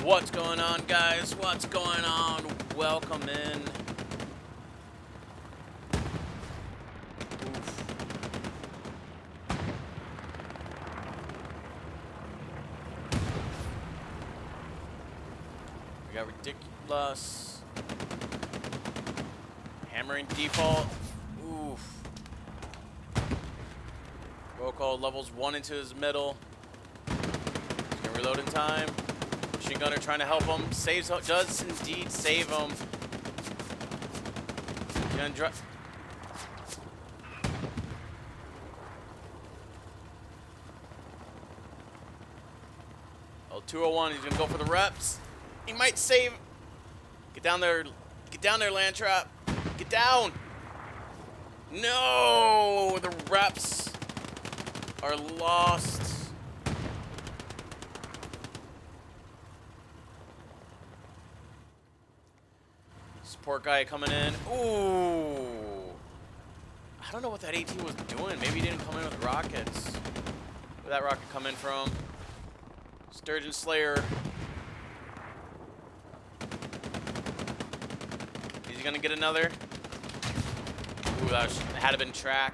What's going on, guys? What's going on? Welcome in. Oof. We got ridiculous. Hammering default. Oof. Roko levels 1 into his middle. He's gonna reload in time. Machine gunner trying to help him. Saves, does indeed save him. Gonna drive. Oh, 201. He's gonna go for the reps. He might save. Get down there. Get down there, Landtrap. Get down. No, the reps are lost. Support guy coming in. Ooh. I don't know what that AT was doing. Maybe he didn't come in with rockets. Where'd that rocket come in from? Sturgeon Slayer. Is he gonna get another? Ooh, that had to been track.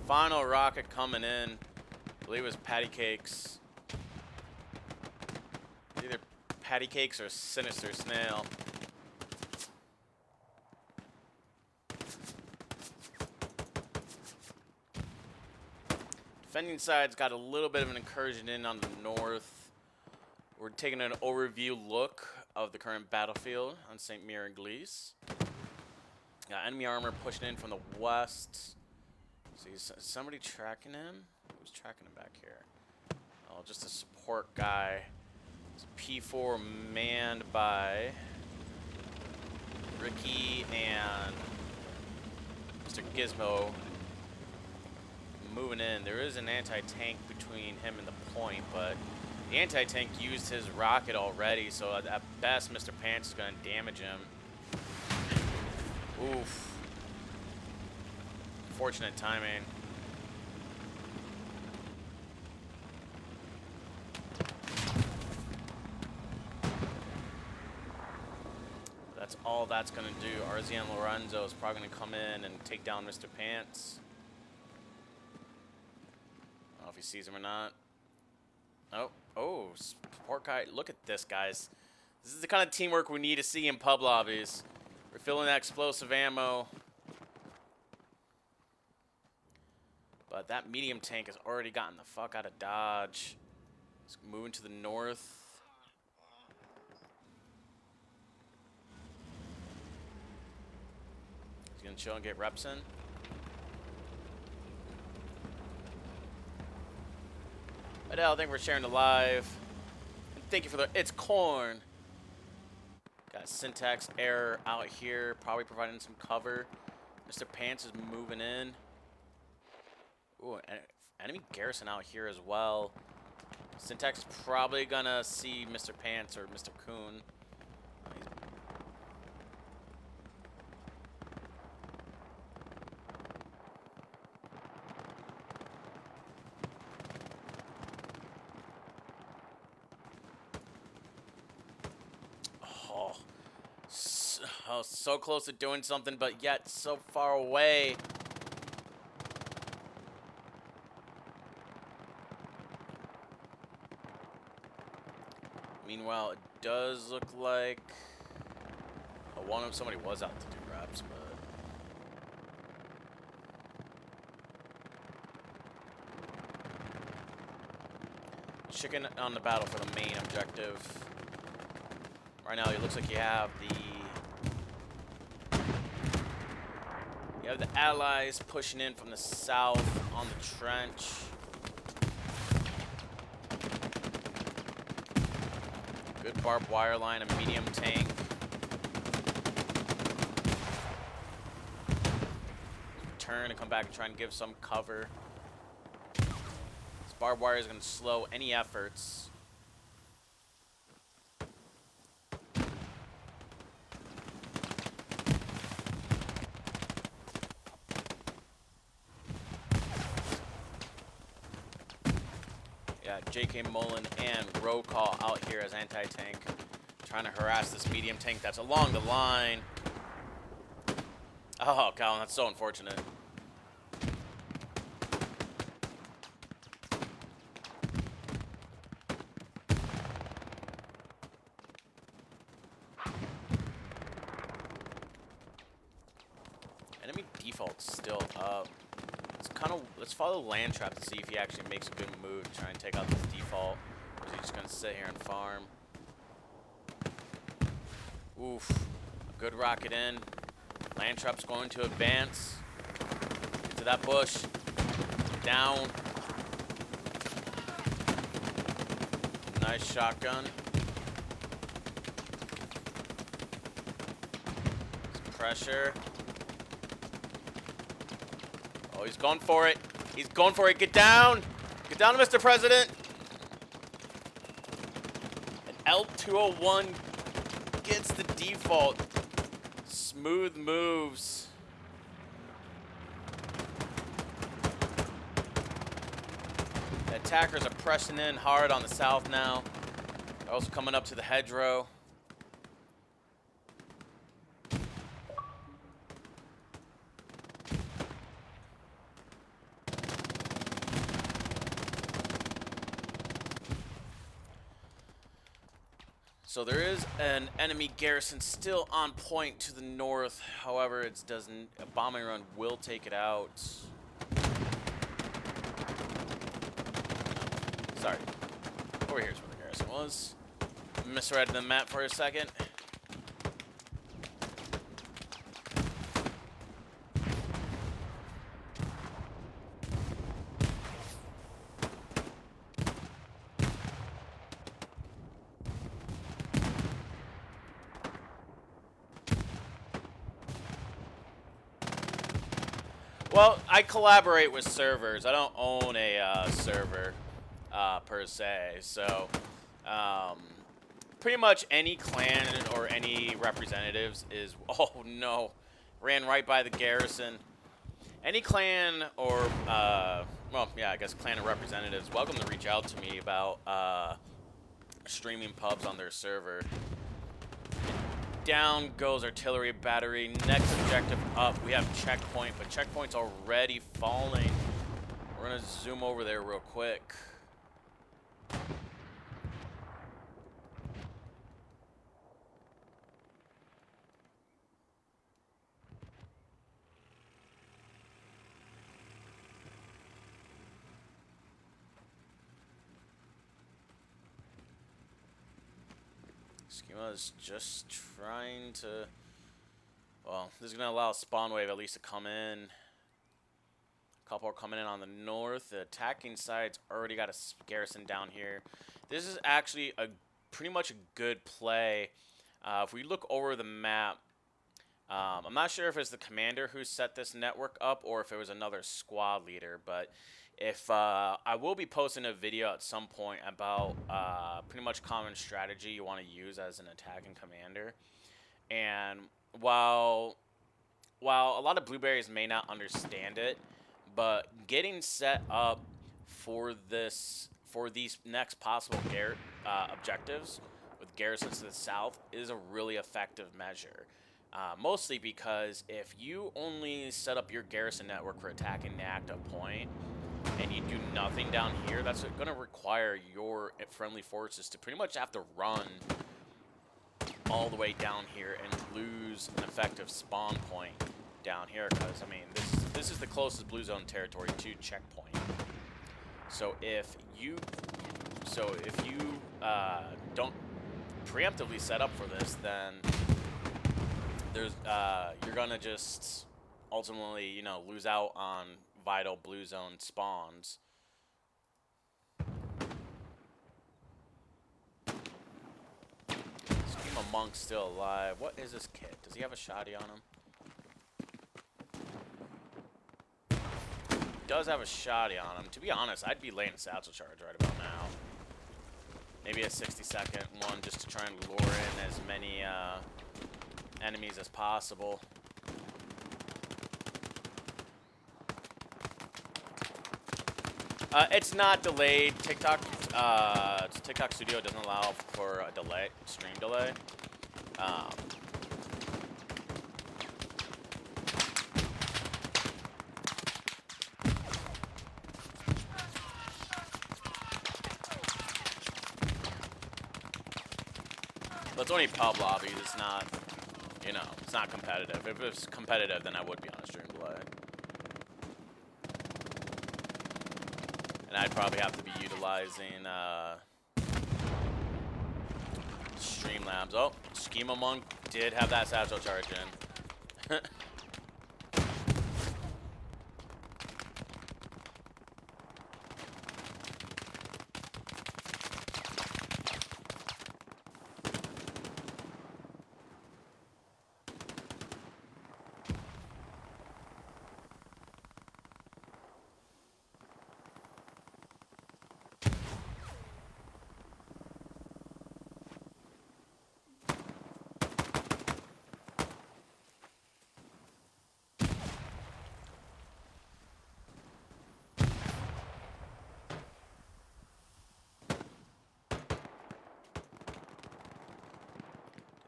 Final rocket coming in. I believe it was Patty Cakes. Either Patty Cakes or Sinister Snail. Defending side's got a little bit of an incursion in on the north. We're taking an overview look of the current battlefield on St. Mir-en-Glis. Got enemy armor pushing in from the west. See, somebody tracking him? Who's tracking him back here? Oh, just a support guy. It's P4 manned by Ricky and Mr. Gizmo. Moving in. There is an anti-tank between him and the point, but the anti-tank used his rocket already, so at best Mr. Pants is going to damage him. Oof. Fortunate timing. That's all that's going to do. Arzian Lorenzo is probably going to come in and take down Mr. Pants. I don't know if he sees him or not. Oh, support guy. Look at this, guys. This is the kind of teamwork we need to see in pub lobbies. We're filling that explosive ammo. But that medium tank has already gotten the fuck out of Dodge. It's moving to the north. He's gonna chill and get reps in. Adele, thank you for sharing the live. And thank you for the it's corn. Got syntax error out here, probably providing some cover. Mr. Pants is moving in. Ooh, enemy garrison out here as well. Syntax probably gonna see Mr. Pants or Mr. Coon. Oh, so close to doing something, but yet so far away. Meanwhile, it does look like somebody was out to do reps, but chicken on the battle for the main objective. Right now, it looks like you have the allies pushing in from the south on the trench. Good barbed wire line, a medium tank. Turn and come back and try and give some cover. This barbed wire is going to slow any efforts. Got J.K. Mullen and Roll Call out here as anti-tank, trying to harass this medium tank that's along the line. Oh, Colin, that's so unfortunate. Enemy default's still up. Let's follow Land Trap to see if he actually makes a good move to try and take out this default. Or is he just gonna sit here and farm? Oof. A good rocket in. Land Trap's going to advance. Get to that bush. Down. Nice shotgun. Some pressure. Oh, he's going for it. He's going for it. Get down. Get down, Mr. President. And L201 gets the default. Smooth moves. The attackers are pressing in hard on the south now. They're also coming up to the hedgerow. So there is an enemy garrison still on point to the north. However, it doesn't. A bombing run will take it out. Sorry. Over here's where the garrison was. Misread the map for a second. Well, I collaborate with servers. I don't own a server per se. So pretty much any clan or any representatives is... Oh, no. Ran right by the garrison. Any clan or... well, yeah, I guess clan and representatives, welcome to reach out to me about streaming pubs on their server. Down goes artillery battery. Next objective up. We have checkpoint, but checkpoint's already falling. We're gonna zoom over there real quick. Schema is just trying to... Well, this is going to allow spawn wave at least to come in. A couple are coming in on the north. The attacking side's already got a garrison down here. This is actually pretty much a good play. If we look over the map, I'm not sure if it's the commander who set this network up or if it was another squad leader, but if I will be posting a video at some point about pretty much common strategy you want to use as an attacking commander. And while a lot of blueberries may not understand it, but getting set up for these next possible objectives with garrisons to the south is a really effective measure. Mostly because if you only set up your garrison network for attacking the active point, and you do nothing down here, that's going to require your friendly forces to pretty much have to run all the way down here and lose an effective spawn point down here. Because, I mean, this is the closest blue zone territory to checkpoint. So if you don't preemptively set up for this, then you're going to just ultimately, you know, lose out on vital blue zone spawns. Schema Monk's still alive. What is this kit? Does he have a shoddy on him? He does have a shoddy on him. To be honest, I'd be laying a satchel charge right about now. Maybe a 60-second one just to try and lure in as many enemies as possible. It's not delayed. TikTok TikTok Studio doesn't allow for a delay, stream delay. But it's only pub lobbies. It's not, you know, it's not competitive. If it's competitive, then I would be on a stream delay. And I'd probably have to be utilizing Streamlabs. Oh, Schema Monk did have that satchel charge in.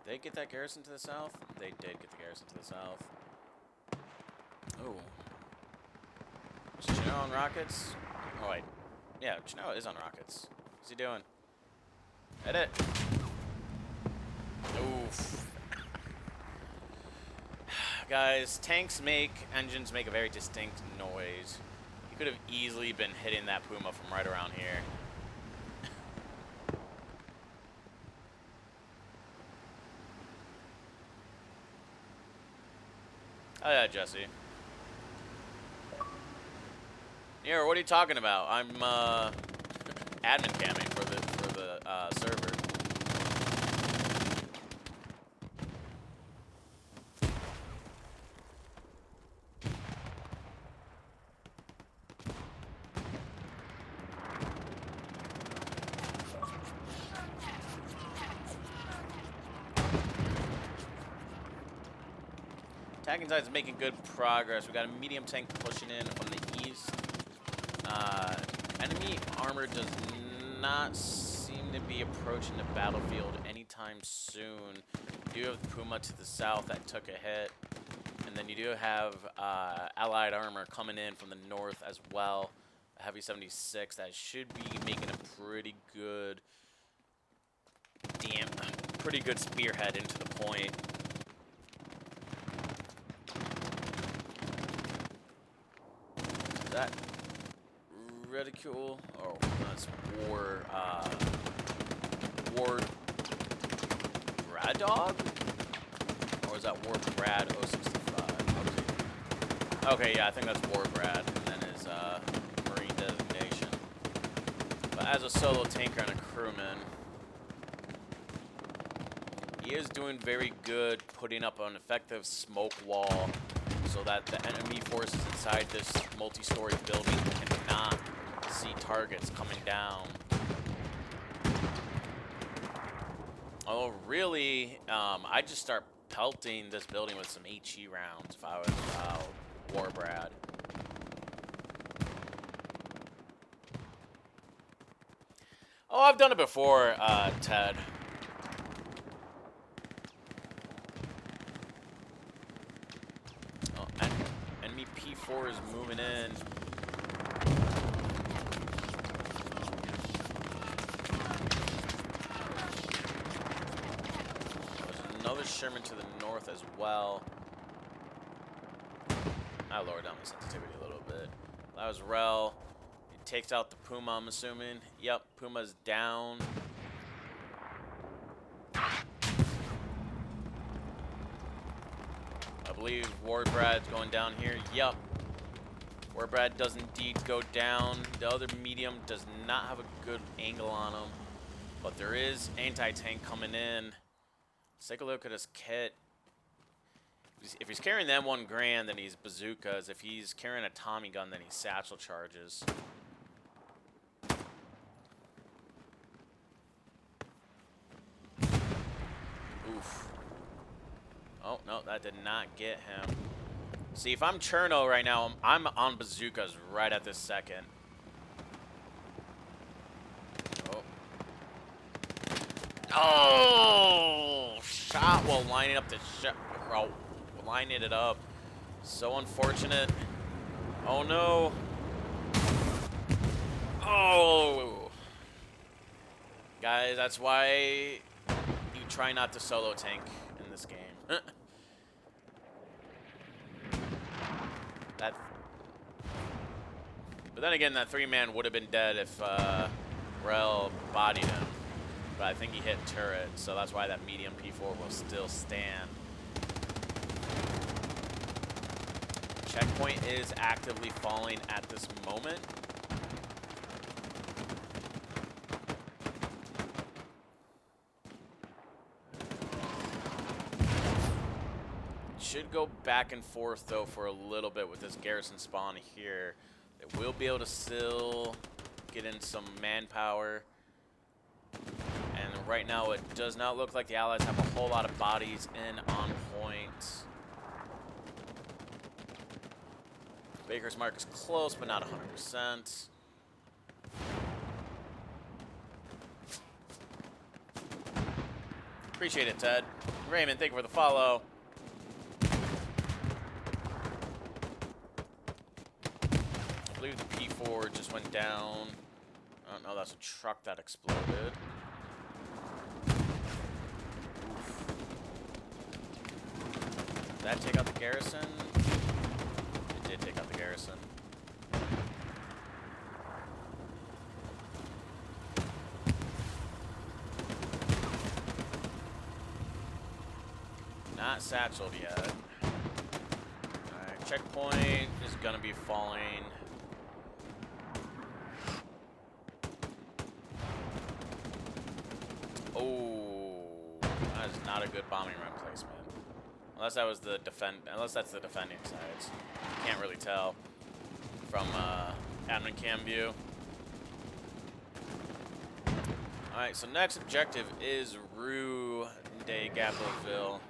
They get that garrison to the south? They did get the garrison to the south. Oh. Is Chino on rockets? Oh, wait. Yeah, Chino is on rockets. What's he doing? Edit. Oof. Guys, engines make a very distinct noise. You could have easily been hitting that Puma from right around here. Oh yeah, Jesse. Nero, what are you talking about? I'm admin camming for the server. Attacking side is making good progress. We got a medium tank pushing in from the east. Enemy armor does not seem to be approaching the battlefield anytime soon. You do have the Puma to the south that took a hit. And then you do have allied armor coming in from the north as well. A Heavy 76 that should be making a pretty good spearhead into the point. Is that Reticule? Oh, that's War Brad Dog? Or is that War Brad 065? What is he? Okay, yeah, I think that's War Brad, and then his Marine designation. But as a solo tanker and a crewman, he is doing very good putting up an effective smoke wall so that the enemy forces inside this multi-story building cannot see targets coming down. Oh, really, I'd just start pelting this building with some HE rounds if I was War Brad. Oh, I've done it before, Ted. Oh, enemy P4 is moving in. There's another Sherman to the north as well. I lowered down my sensitivity a little bit. That was Rel. He takes out the Puma, I'm assuming. Yep, Puma's down. I believe War Brad's going down here. Yep. War Brad does indeed go down. The other medium does not have a good angle on him. But there is anti-tank coming in. Let's take a look at his kit. If he's carrying the M1 Grand, then he's bazookas. If he's carrying a Tommy gun, then he's satchel charges. Oof. Oh, no, that did not get him. See, if I'm Cherno right now, I'm on bazookas right at this second. Oh! Shot while lining up the lining it up. So unfortunate. Oh no. Oh! Guys, that's why you try not to solo tank in this game. That. But then again, that 3-man would have been dead if Rel bodied him. But I think he hit turret, so that's why that medium P4 will still stand. Checkpoint is actively falling at this moment. Should go back and forth, though, for a little bit with this garrison spawn here. They will be able to still get in some manpower. And right now, it does not look like the Allies have a whole lot of bodies in on point. Baker's mark is close, but not 100%. Appreciate it, Ted. Raymond, thank you for the follow. I believe the P4 just went down. Oh no, that's a truck that exploded. Did that take out the garrison? It did take out the garrison. Not satcheled yet. Alright, checkpoint is gonna be falling. Oh, that is not a good bombing run placement. Unless that was the unless that's the defending sides. Can't really tell from admin cam view. Alright, so next objective is Rue de Gabrielville.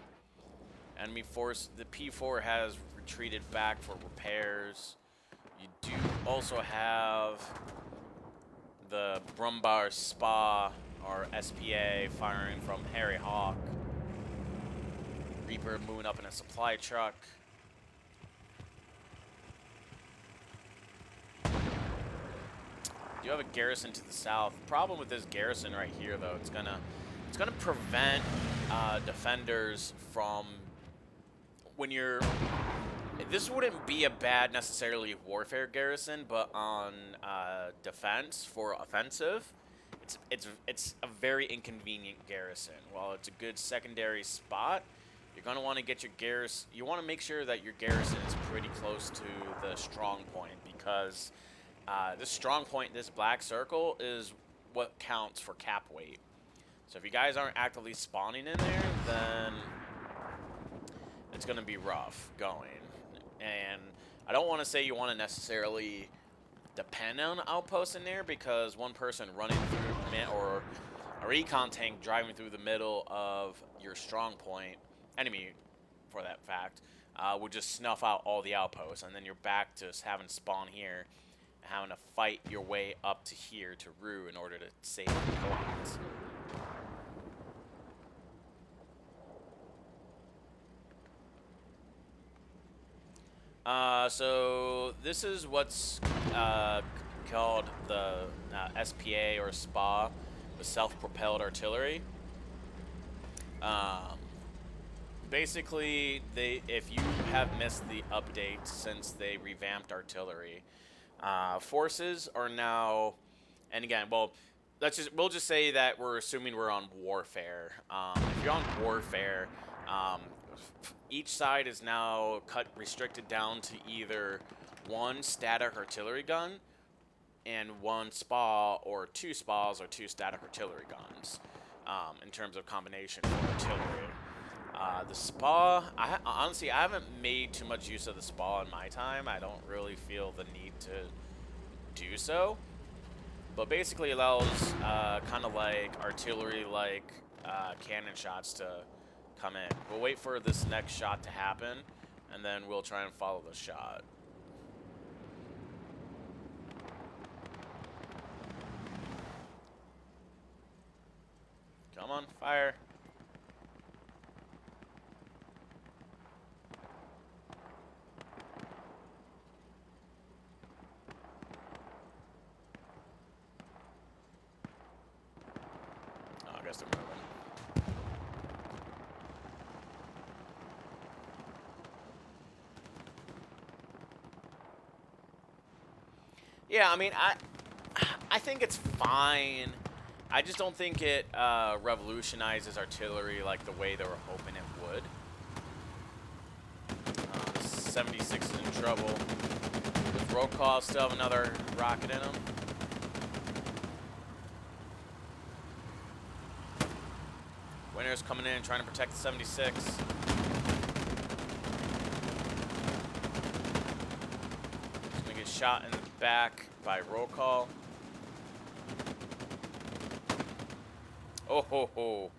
Enemy force, the P4 has retreated back for repairs. You do also have the Brumbar Spa, or SPA, firing from Harry Hawk. Reaper moving up in a supply truck. You have a garrison to the south. Problem with this garrison right here, though, it's gonna prevent defenders from, when you're, this wouldn't be a bad necessarily warfare garrison, but on defense for offensive, it's a very inconvenient garrison. While it's a good secondary spot, you're gonna want to get your garrison. You want to make sure that your garrison is pretty close to the strong point, because this strong point, this black circle, is what counts for cap weight. So if you guys aren't actively spawning in there, then it's going to be rough going. And I don't want to say you want to necessarily depend on outposts in there, because one person running through, or a recon tank driving through the middle of your strong point, enemy for that fact, would just snuff out all the outposts, and then you're back to having spawn here and having to fight your way up to here to Rue in order to save the points. So this is what's called the SPA, or SPA, the self-propelled artillery. Basically, if you have missed the update since they revamped artillery, forces are now, and again, well, we'll just say that we're assuming we're on warfare. If you're on warfare, each side is now restricted down to either one static artillery gun and one SPA, or two SPAs, or two static artillery guns, in terms of combination for artillery. The SPA, honestly, I haven't made too much use of the SPA in my time. I don't really feel the need to do so. But basically allows kind of like artillery-like cannon shots to come in. We'll wait for this next shot to happen, and then we'll try and follow the shot. Come on. on, fire. Oh, I guess they're moving. Yeah, I mean, I think it's fine. I just don't think it revolutionizes artillery like the way they were hoping it would. 76 is in trouble. Does roll call still have another rocket in him? Winner's coming in trying to protect the 76. He's gonna get shot in the back by roll call. Oh ho ho.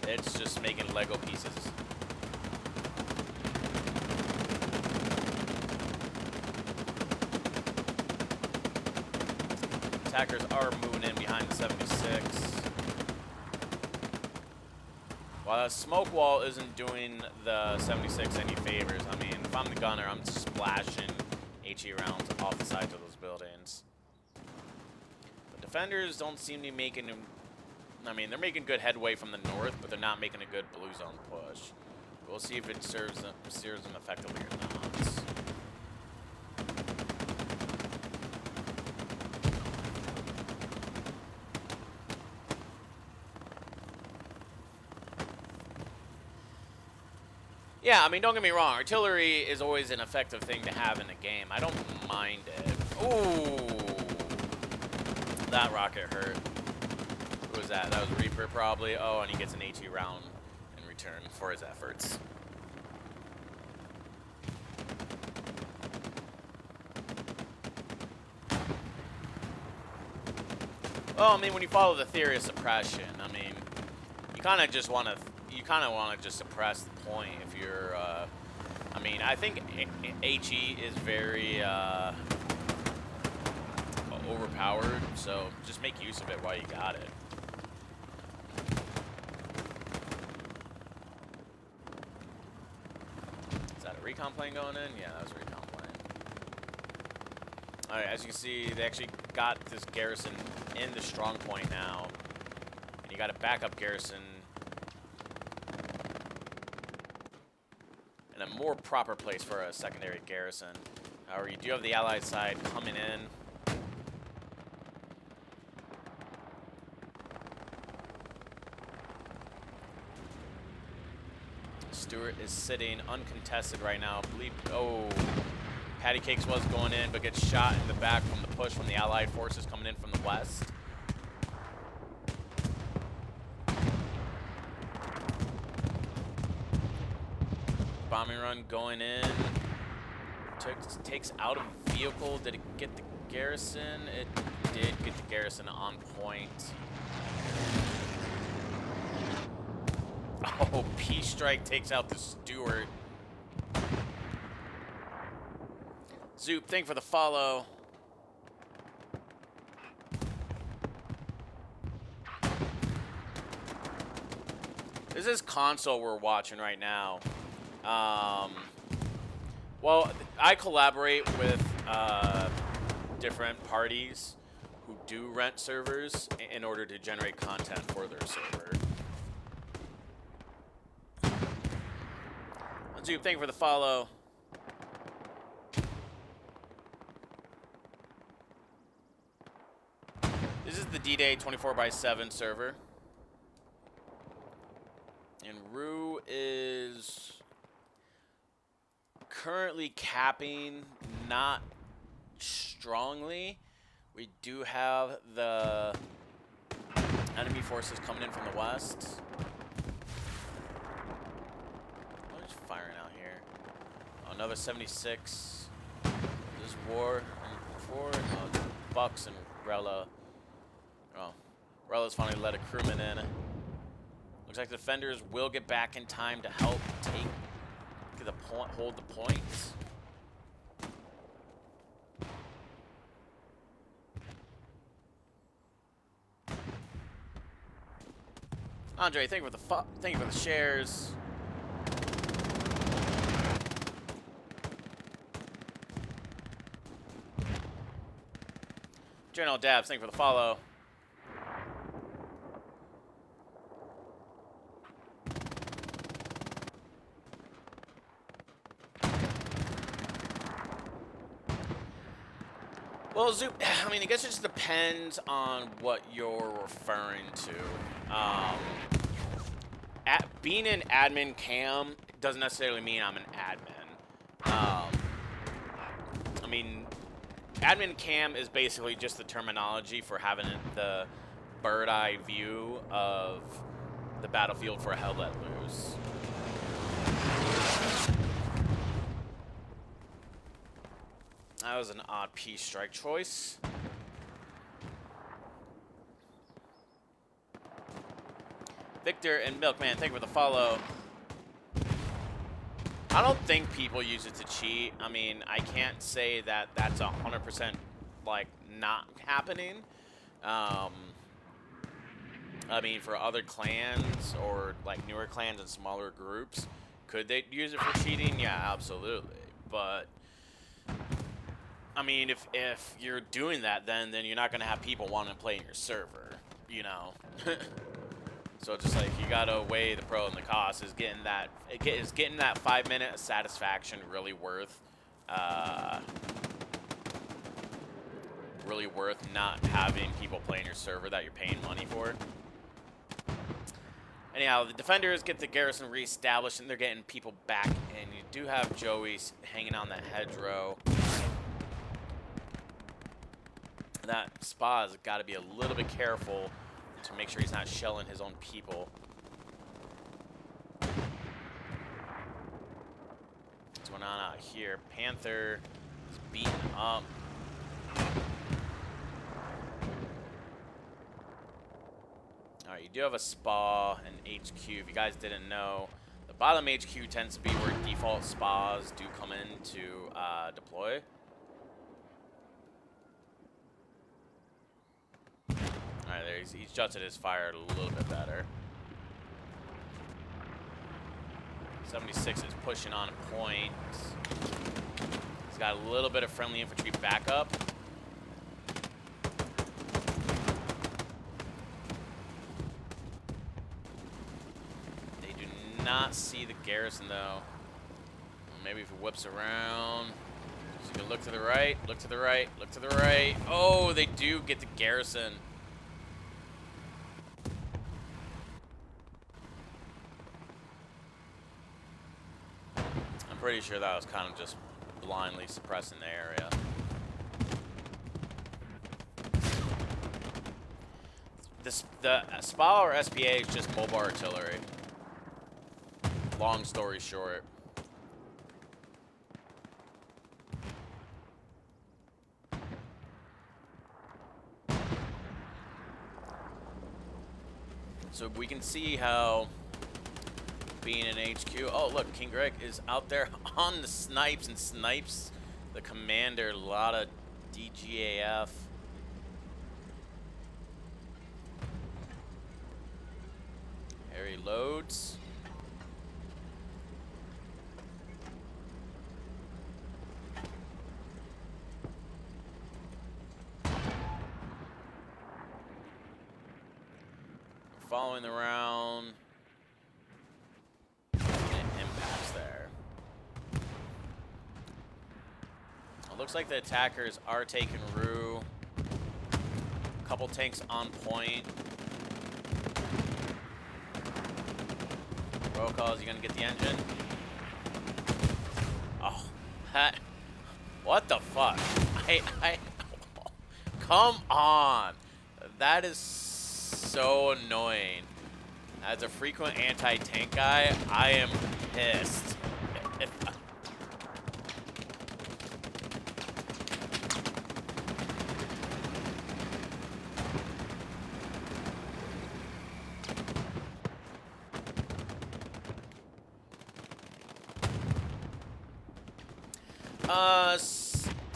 It's just making Lego pieces. Attackers are moving in behind the 76. While that smoke wall isn't doing the 76 any favors, I mean, if I'm the gunner, I'm splashing HE rounds off the sides of those buildings. But defenders don't seem to be making, I mean, they're making good headway from the north, but they're not making a good blue zone push. We'll see if it serves them effectively or not. Yeah, I mean, don't get me wrong. Artillery is always an effective thing to have in a game. I don't mind it. Ooh. That rocket hurt. Who was that? That was Reaper, probably. Oh, and he gets an HE round in return for his efforts. Well, I mean, when you follow the theory of suppression, I mean, you kind of just want to... You kind of want to just suppress the point if you're, I mean, I think HE is very overpowered, so just make use of it while you got it. Is that a recon plane going in? Yeah, that was a recon plane. Alright, as you can see, they actually got this garrison in the strong point now. And you got a backup garrison in a more proper place for a secondary garrison. However, you do have the Allied side coming in. Stewart is sitting uncontested right now. Oh, Patty Cakes was going in, but gets shot in the back from the push from the Allied forces coming in from the west. Bombing run going in. Takes out a vehicle. Did it get the garrison? It did get the garrison on point. Oh, Peace Strike takes out the Stewart. Zoop, thank you for the follow. This is console we're watching right now. Well, I collaborate with different parties who do rent servers in order to generate content for their server. Zoop, thank you for the follow. This is the D-Day 24/7 server. And Rue is currently capping, not strongly. We do have the enemy forces coming in from the west. What is firing out here? Oh, another 76. This war for Bucks and Rella. Oh, Rella's finally let a crewman in. Looks like the defenders will get back in time to help hold the points. Andre, thank you for the shares. General Dabs, thank you for the follow. Well, Zoop, I mean, I guess it just depends on what you're referring to. Being an admin cam doesn't necessarily mean I'm an admin. I mean, admin cam is basically just the terminology for having the bird eye view of the battlefield for Hell Let Loose. That was an odd P strike choice. Victor and Milkman, thank you for the follow. I don't think people use it to cheat. I mean, I can't say that that's 100% like not happening. I mean, for other clans or like newer clans and smaller groups, could they use it for cheating? Yeah, absolutely. But I mean, if you're doing that, then you're not gonna have people wanting to play in your server, you know. So it's just like you gotta weigh the pro and the cost. Is getting that 5-minute satisfaction really worth not having people play in your server that you're paying money for? Anyhow, the defenders get the garrison reestablished and they're getting people back in. You do have Joey hanging on that hedgerow. That Spa has got to be a little bit careful to make sure he's not shelling his own people. What's going on out here? Panther is beaten up. Alright, you do have a Spa and HQ. If you guys didn't know, the bottom HQ tends to be where default Spas do come in to deploy. Alright, there he's jutted his fire a little bit better. 76 is pushing on a point. He's got a little bit of friendly infantry backup. They do not see the garrison though. Maybe if he whips around. So you can look to the right, look to the right, look to the right. Oh, they do get the garrison. Pretty sure that was kind of just blindly suppressing the area. The SPA or SPA is just mobile artillery. Long story short. So we can see how being in HQ. Oh, look, King Greg is out there on the snipes and snipes the commander. A lot of DGAF. Harry loads. Following the round. Looks like the attackers are taking Rue. A couple tanks on point. Roll calls, you gonna get the engine? Oh, that. What the fuck? Come on. That is so annoying. As a frequent anti-tank guy, I am pissed.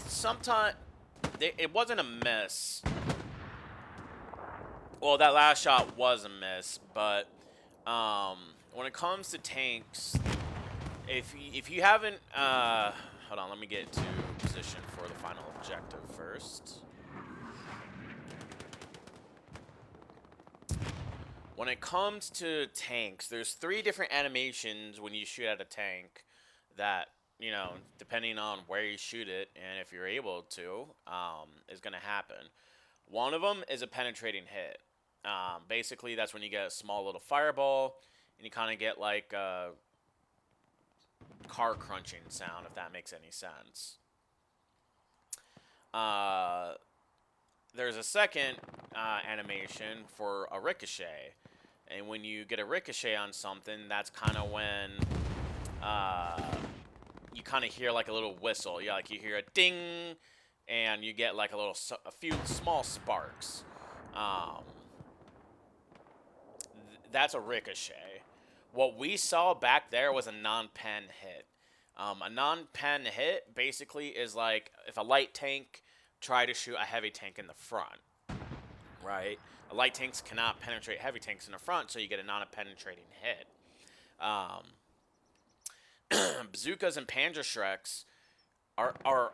Sometime it wasn't a miss. Well, that last shot was a miss, but When it comes to tanks, if you haven't, hold on, let me get to position for the final objective first. When it comes to tanks, there's 3 different animations when you shoot at a tank that, you know, depending on where you shoot it and if you're able to, is going to happen. One of them is a penetrating hit. Basically, that's when you get a small little fireball and you kind of get like a car crunching sound, if that makes any sense. There's a second animation for a ricochet. And when you get a ricochet on something, that's kind of when you kind of hear like a little whistle. Yeah, like you hear a ding, and you get like a few small sparks. That's a ricochet. What we saw back there was a non-pen hit. A non-pen hit basically is like if a light tank tried to shoot a heavy tank in the front, right? Light tanks cannot penetrate heavy tanks in the front, so you get a non-penetrating hit. Bazookas and Panzerschrecks are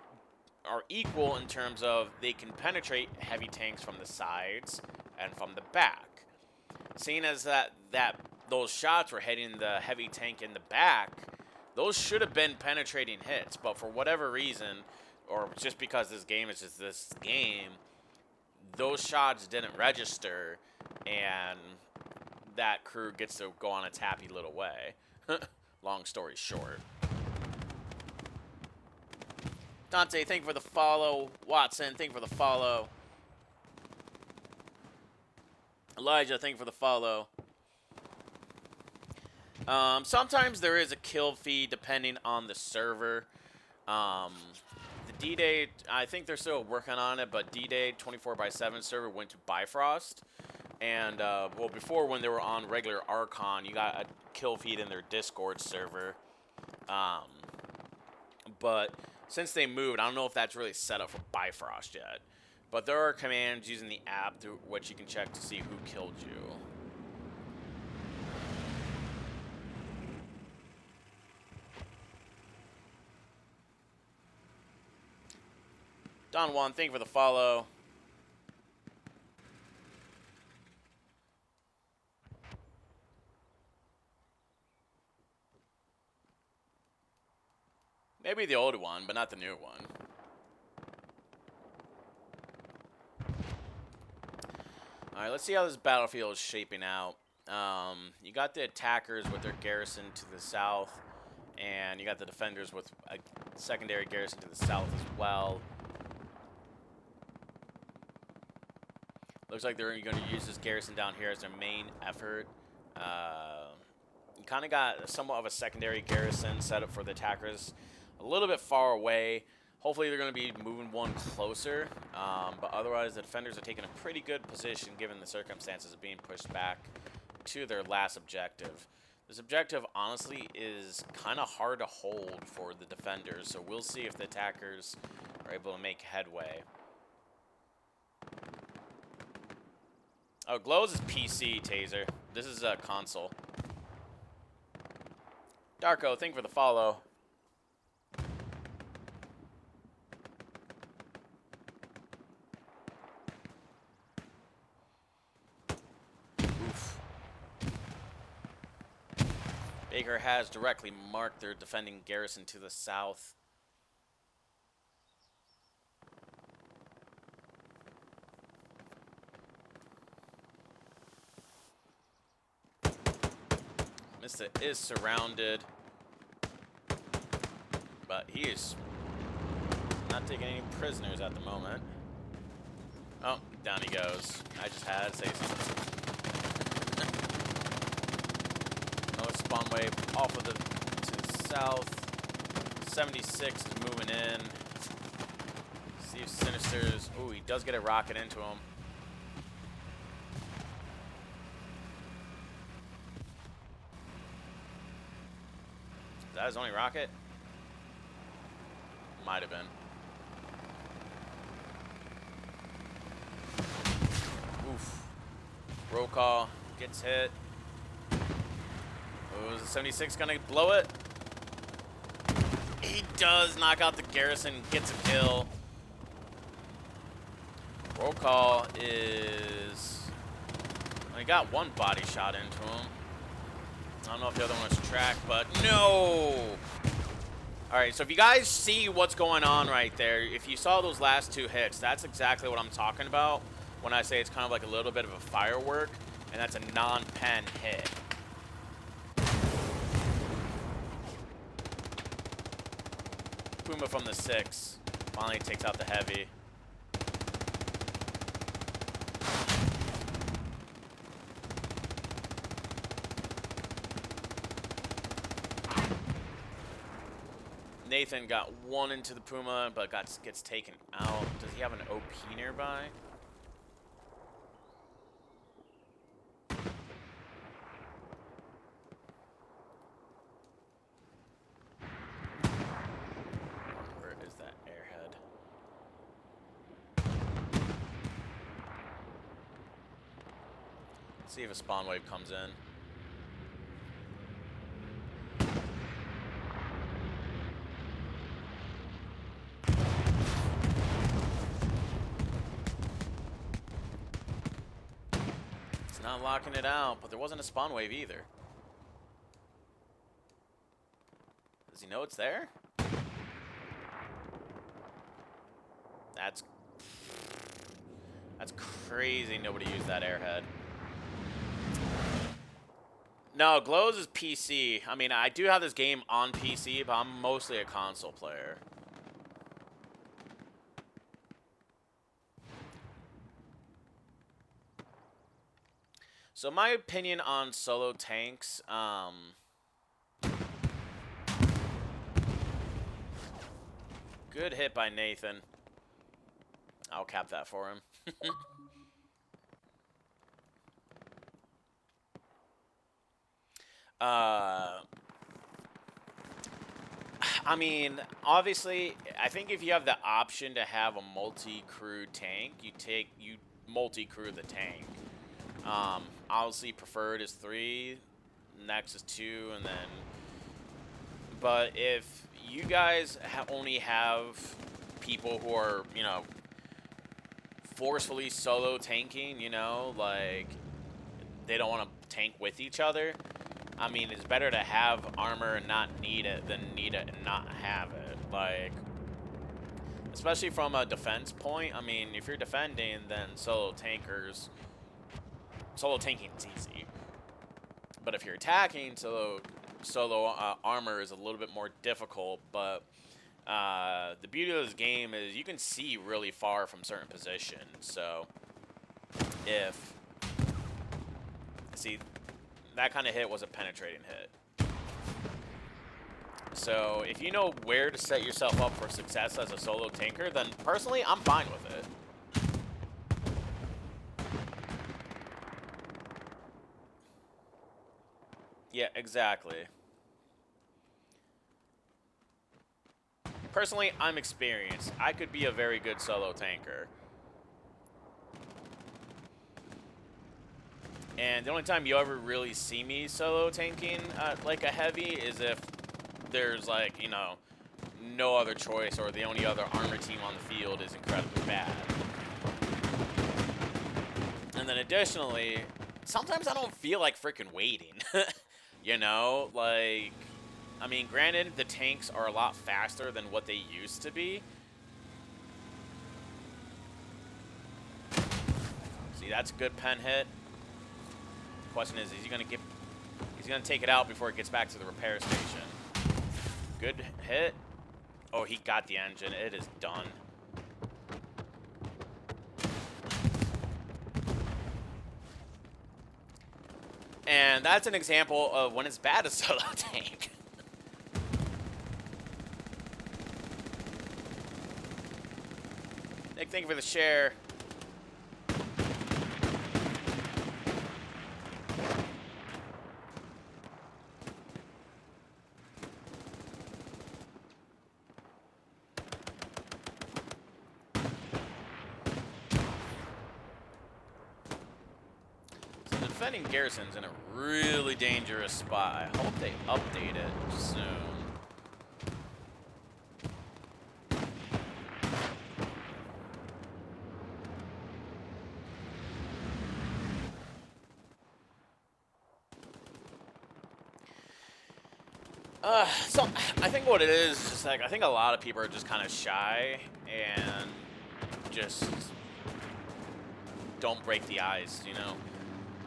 equal in terms of they can penetrate heavy tanks from the sides and from the back. Seeing as that those shots were hitting the heavy tank in the back, those should have been penetrating hits, but for whatever reason, or just because this game is just this game, those shots didn't register, and that crew gets to go on its happy little way. Long story short. Dante, thank you for the follow. Watson, thank you for the follow. Elijah, thank you for the follow. Sometimes there is a kill feed depending on the server. The D-Day, I think they're still working on it, but D-Day 24/7 server went to Bifrost. And, well, before when they were on regular Archon, you got a kill feed in their Discord server. But since they moved, I don't know if that's really set up for Bifrost yet. But there are commands using the app through which you can check to see who killed you. Don Juan, thank you for the follow. Maybe the old one, but not the new one. Alright, let's see how this battlefield is shaping out. You got the attackers with their garrison to the south, and you got the defenders with a secondary garrison to the south as well. Looks like they're going to use this garrison down here as their main effort. You kind of got somewhat of a secondary garrison set up for the attackers a little bit far away. Hopefully they're going to be moving one closer, but otherwise the defenders are taking a pretty good position given the circumstances of being pushed back to their last objective. This objective, honestly, is kind of hard to hold for the defenders, so we'll see if the attackers are able to make headway. Oh, Glows is PC, Taser. This is a console. Darko, thank you for the follow. Oof. Baker has directly marked their defending garrison to the south. Mista is surrounded, but he is not taking any prisoners at the moment. Oh, down he goes. I just had to say something. Another spawn wave off of to the south. 76 is moving in. See if Sinister's. Ooh, he does get a rocket into him. Is that his only rocket? Might have been. Oof. Roll call. Gets hit. Oh, is the 76 gonna blow it? He does knock out the Garrison, gets a kill. Roll call is... I got one body shot into him. I don't know if the other one was tracked, but no! Alright, so if you guys see what's going on right there, if you saw those last two hits, that's exactly what I'm talking about when I say it's kind of like a little bit of a firework, and that's a non-pen hit. Puma from the 6 finally takes out the heavy. Nathan got one into the Puma, but gets taken out. Does he have an OP nearby? Where is that airhead? Let's see if a spawn wave comes in. Not locking it out, but there wasn't a spawn wave either. Does he know it's there? That's crazy nobody used that airhead. No, Glows is PC. I mean, I do have this game on PC, but I'm mostly a console player. So my opinion on solo tanks, good hit by Nathan. I'll cap that for him. I mean, obviously, I think if you have the option to have a multi-crew tank, you multi-crew the tank. Obviously preferred is 3, next is 2, and then... But if you guys only have people who are, you know, forcefully solo tanking, you know, like, they don't want to tank with each other, I mean, it's better to have armor and not need it than need it and not have it. Like, especially from a defense point, I mean, if you're defending, then solo tanking's easy. But if you're attacking, solo armor is a little bit more difficult. But the beauty of this game is you can see really far from certain positions. So see, that kind of hit was a penetrating hit. So if you know where to set yourself up for success as a solo tanker, then personally, I'm fine with it. Yeah, exactly. Personally, I'm experienced. I could be a very good solo tanker. And the only time you ever really see me solo tanking like a heavy is if there's, like, you know, no other choice, or the only other armor team on the field is incredibly bad. And then additionally, sometimes I don't feel like freaking waiting. You know, like, I mean, granted, the tanks are a lot faster than what they used to be. See, that's a good pen hit. The question is he gonna take it out before it gets back to the repair station? Good hit. Oh, he got the engine. It is done. And that's an example of when it's bad to solo tank. Nick, thank you for the share. defending Garrison's in a really dangerous spot. I hope they update it soon. So I think what it is just like, I think a lot of people are just kind of shy and just don't break the ice, you know?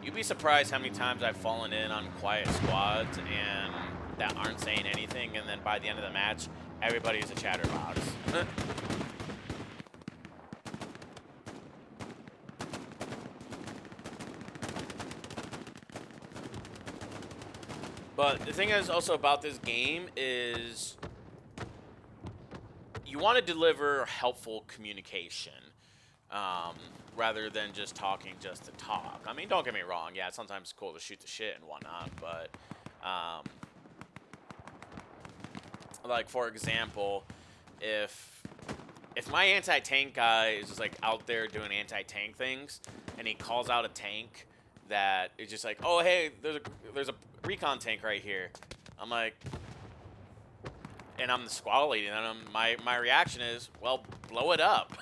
You'd be surprised how many times I've fallen in on quiet squads and that aren't saying anything, and then by the end of the match, everybody's a chatterbox. But the thing is also about this game is you want to deliver helpful communication rather than just talking just to talk. I mean, don't get me wrong. Yeah, it's sometimes cool to shoot the shit and whatnot, but like, for example, if my anti-tank guy is just like out there doing anti-tank things and he calls out a tank that is just like, oh hey, there's a recon tank right here, I'm like, and I'm the squad leader, and my reaction is, well, blow it up.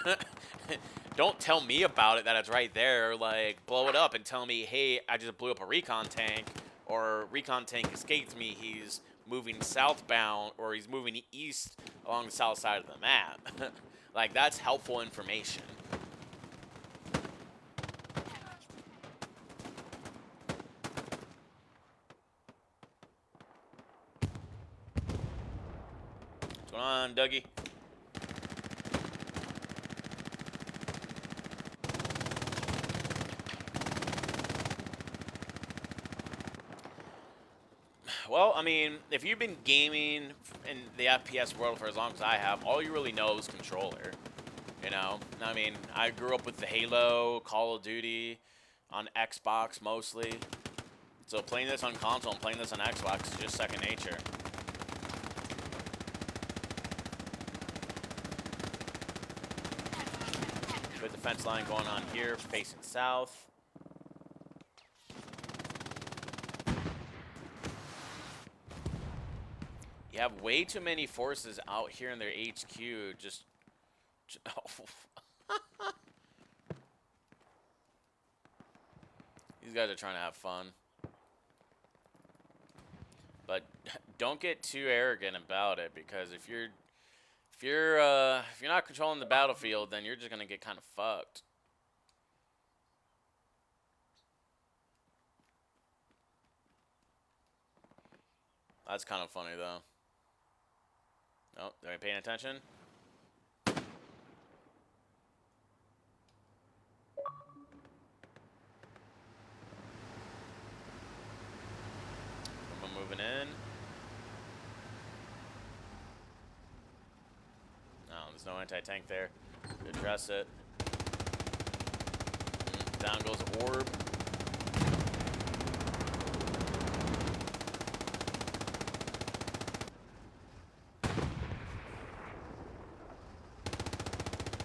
Don't tell me about it that it's right there. Like, blow it up and tell me, hey, I just blew up a recon tank, or recon tank escaped me. He's moving southbound, or he's moving east along the south side of the map. Like, that's helpful information. What's going on, Dougie? Well, I mean, if you've been gaming in the FPS world for as long as I have, all you really know is controller. You know? I mean, I grew up with the Halo, Call of Duty, on Xbox mostly. So playing this on console and playing this on Xbox is just second nature. Good defense line going on here, facing south. You have way too many forces out here in their HQ. Just oh. These guys are trying to have fun. But don't get too arrogant about it, because if you're not controlling the battlefield, then you're just gonna get kind of fucked. That's kind of funny though. Oh, are you paying attention? I'm moving in. No, there's no anti-tank there. Address it. Down goes orb.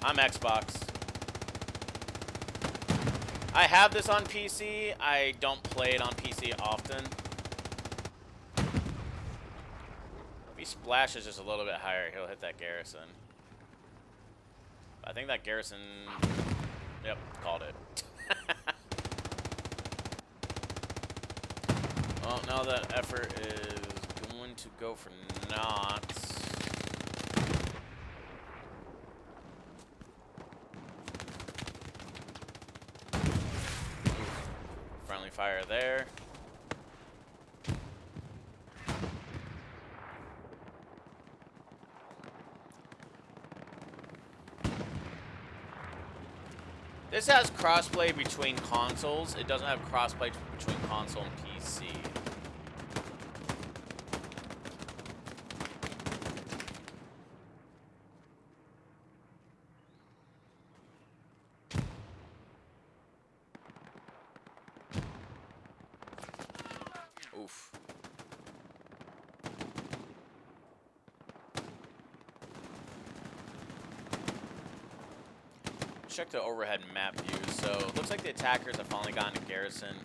I'm Xbox. I have this on PC. I don't play it on PC often. If he splashes just a little bit higher, he'll hit that Garrison. I think that Garrison... Yep, called it. Well, now that effort is going to go for naught. Friendly fire there. This has crossplay between consoles. It doesn't have crossplay between console and PC. Oof. Check the overhead map view. So it looks like the attackers have finally gotten to Garrison.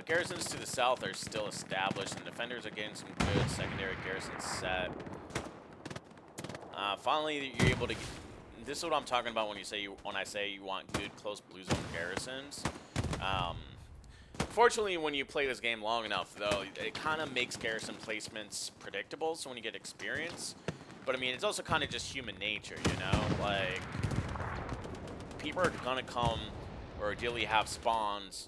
Garrisons to the south are still established, and defenders are getting some good secondary garrisons set. Finally, you're able to. This is what I'm talking about when I say you want good close blue zone garrisons. Fortunately, when you play this game long enough, though, it kind of makes garrison placements predictable. So when you get experience, but I mean, it's also kind of just human nature, you know. Like, people are gonna come, or ideally have spawns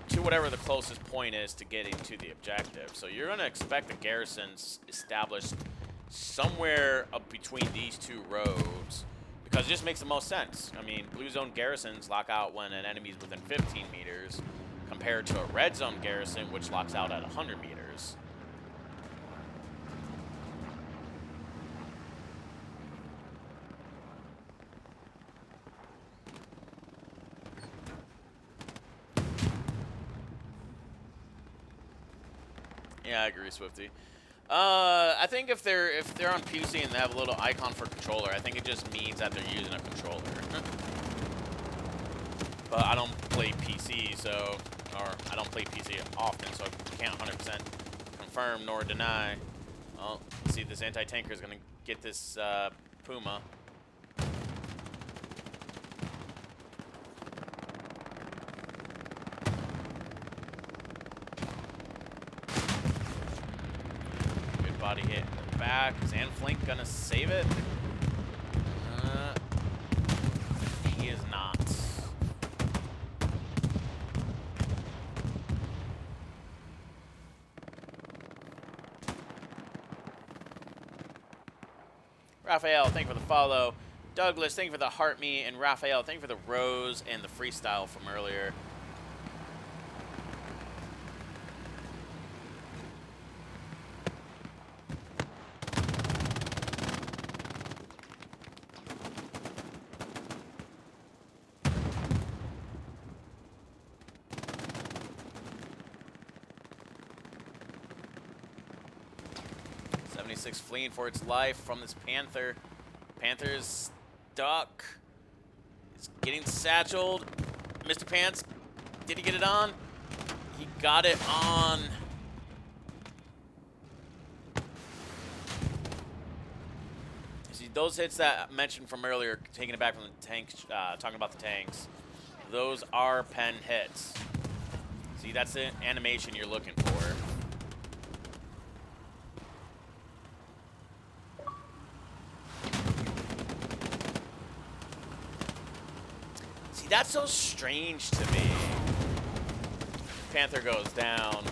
to whatever the closest point is to getting to the objective. So you're gonna expect the garrisons established somewhere up between these two roads, because it just makes the most sense. I mean, blue zone garrisons lock out when an enemy's within 15 meters, compared to a red zone garrison, which locks out at 100 meters. Yeah, I agree, Swifty. I think if they're on PC and they have a little icon for controller, I think it just means that they're using a controller. But I don't play PC, or I don't play PC often, so I can't 100% confirm nor deny. Well, let's see if this anti-tanker is gonna get this Puma. Body hit in the back. Is Anflink gonna save it? He is not. Raphael, thank you for the follow. Douglas, thank you for the heart me. And Raphael, thank you for the rose and the freestyle from earlier. Fleeing for its life from this Panther. Panther's stuck. It's getting satcheled. Mr. Pants, did he get it on? He got it on. See, those hits that I mentioned from earlier, taking it back from the tanks, talking about the tanks, those are pen hits. See, that's the animation you're looking for. That's so strange to me. Panther goes down.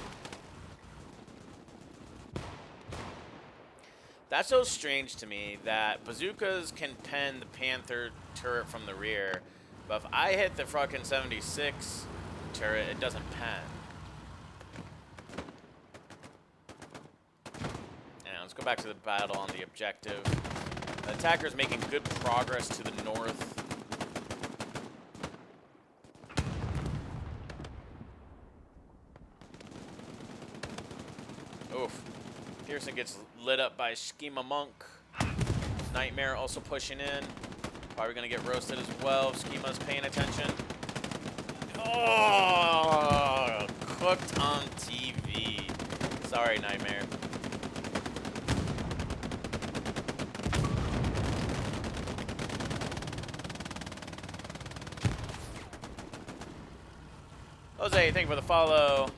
That's so strange to me that bazookas can pen the Panther turret from the rear, but if I hit the fucking 76 turret, it doesn't pen. Now, let's go back to the battle on the objective. The attacker's making good progress to the north. Oof. Pearson gets lit up by Schema Monk. Nightmare also pushing in. Probably going to get roasted as well. Schema's paying attention. Oh, cooked on TV. Sorry, Nightmare. Jose, thank you for the follow.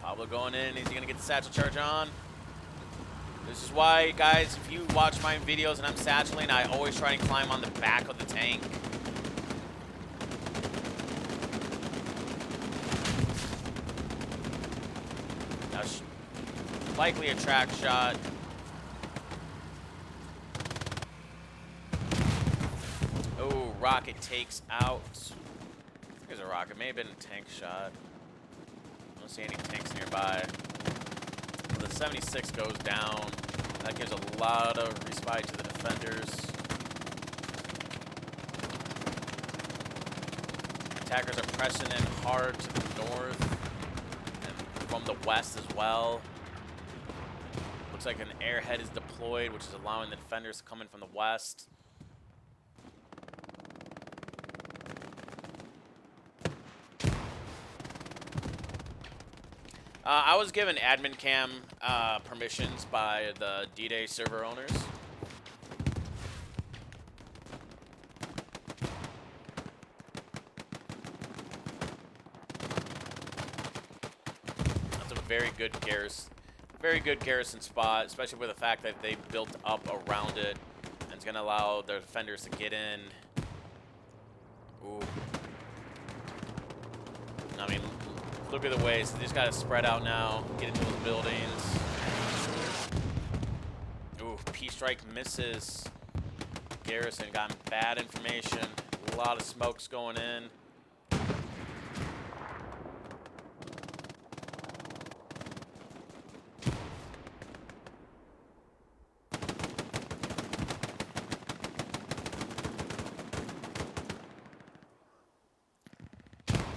Pablo going in. Is he going to get the satchel charge on? This is why, guys, if you watch my videos and I'm satcheling, I always try and climb on the back of the tank. That's likely a track shot. Oh, rocket takes out. There's a rocket. May have been a tank shot. I don't see any tanks nearby. The 76 goes down. That gives a lot of respite to the defenders. Attackers are pressing in hard to the north and from the west as well. Looks like an airhead is deployed. deployed, which is allowing the defenders to come in from the west. I was given admin cam permissions by the D-Day server owners. That's a very good garrison spot, especially with the fact that they built up around it, and it's gonna allow their defenders to get in. Ooh. I mean, look at the ways they just gotta spread out now, get into those buildings. Ooh, P-Strike misses. Garrison got bad information. A lot of smokes going in.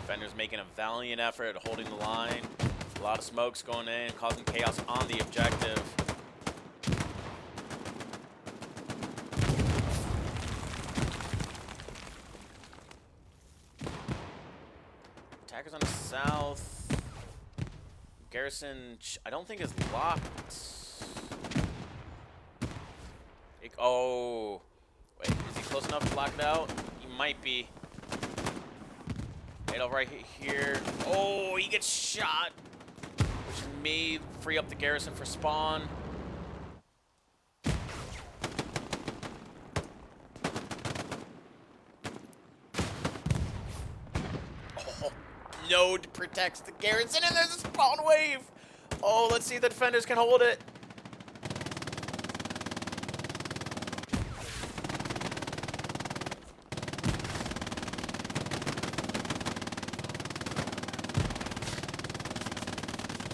Defenders making a valiant effort at holding the line. A lot of smokes going in, causing chaos on the objective. Attackers on the south. Garrison, I don't think is locked. Oh. Wait, is he close enough to lock it out? He might be. Adolf right here. Oh, he gets shot, which may free up the garrison for spawn. Oh, Node protects the garrison, and there's a spawn wave. Oh, let's see if the defenders can hold it.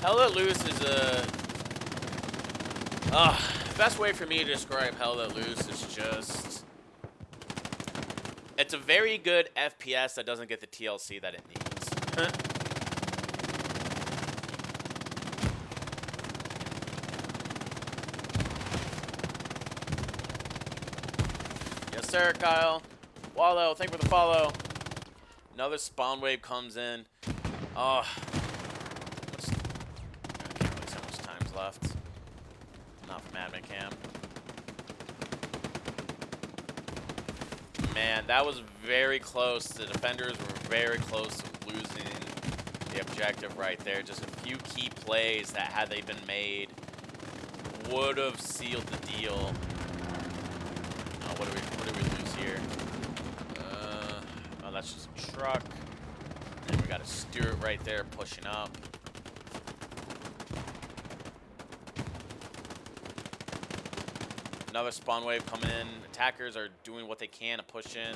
Hell Let Loose is a... best way for me to describe Hell Let Loose is just... It's a very good FPS that doesn't get the TLC that it needs. Yes, sir, Kyle. Wallow, thank you for the follow. Another spawn wave comes in. Oh... left. Not from admin cam. Man, that was very close. The defenders were very close to losing the objective right there. Just a few key plays that, had they been made, would have sealed the deal. What do we lose here? Oh, that's just a truck. And we got a Stuart right there pushing up. Another spawn wave coming in. Attackers are doing what they can to push in.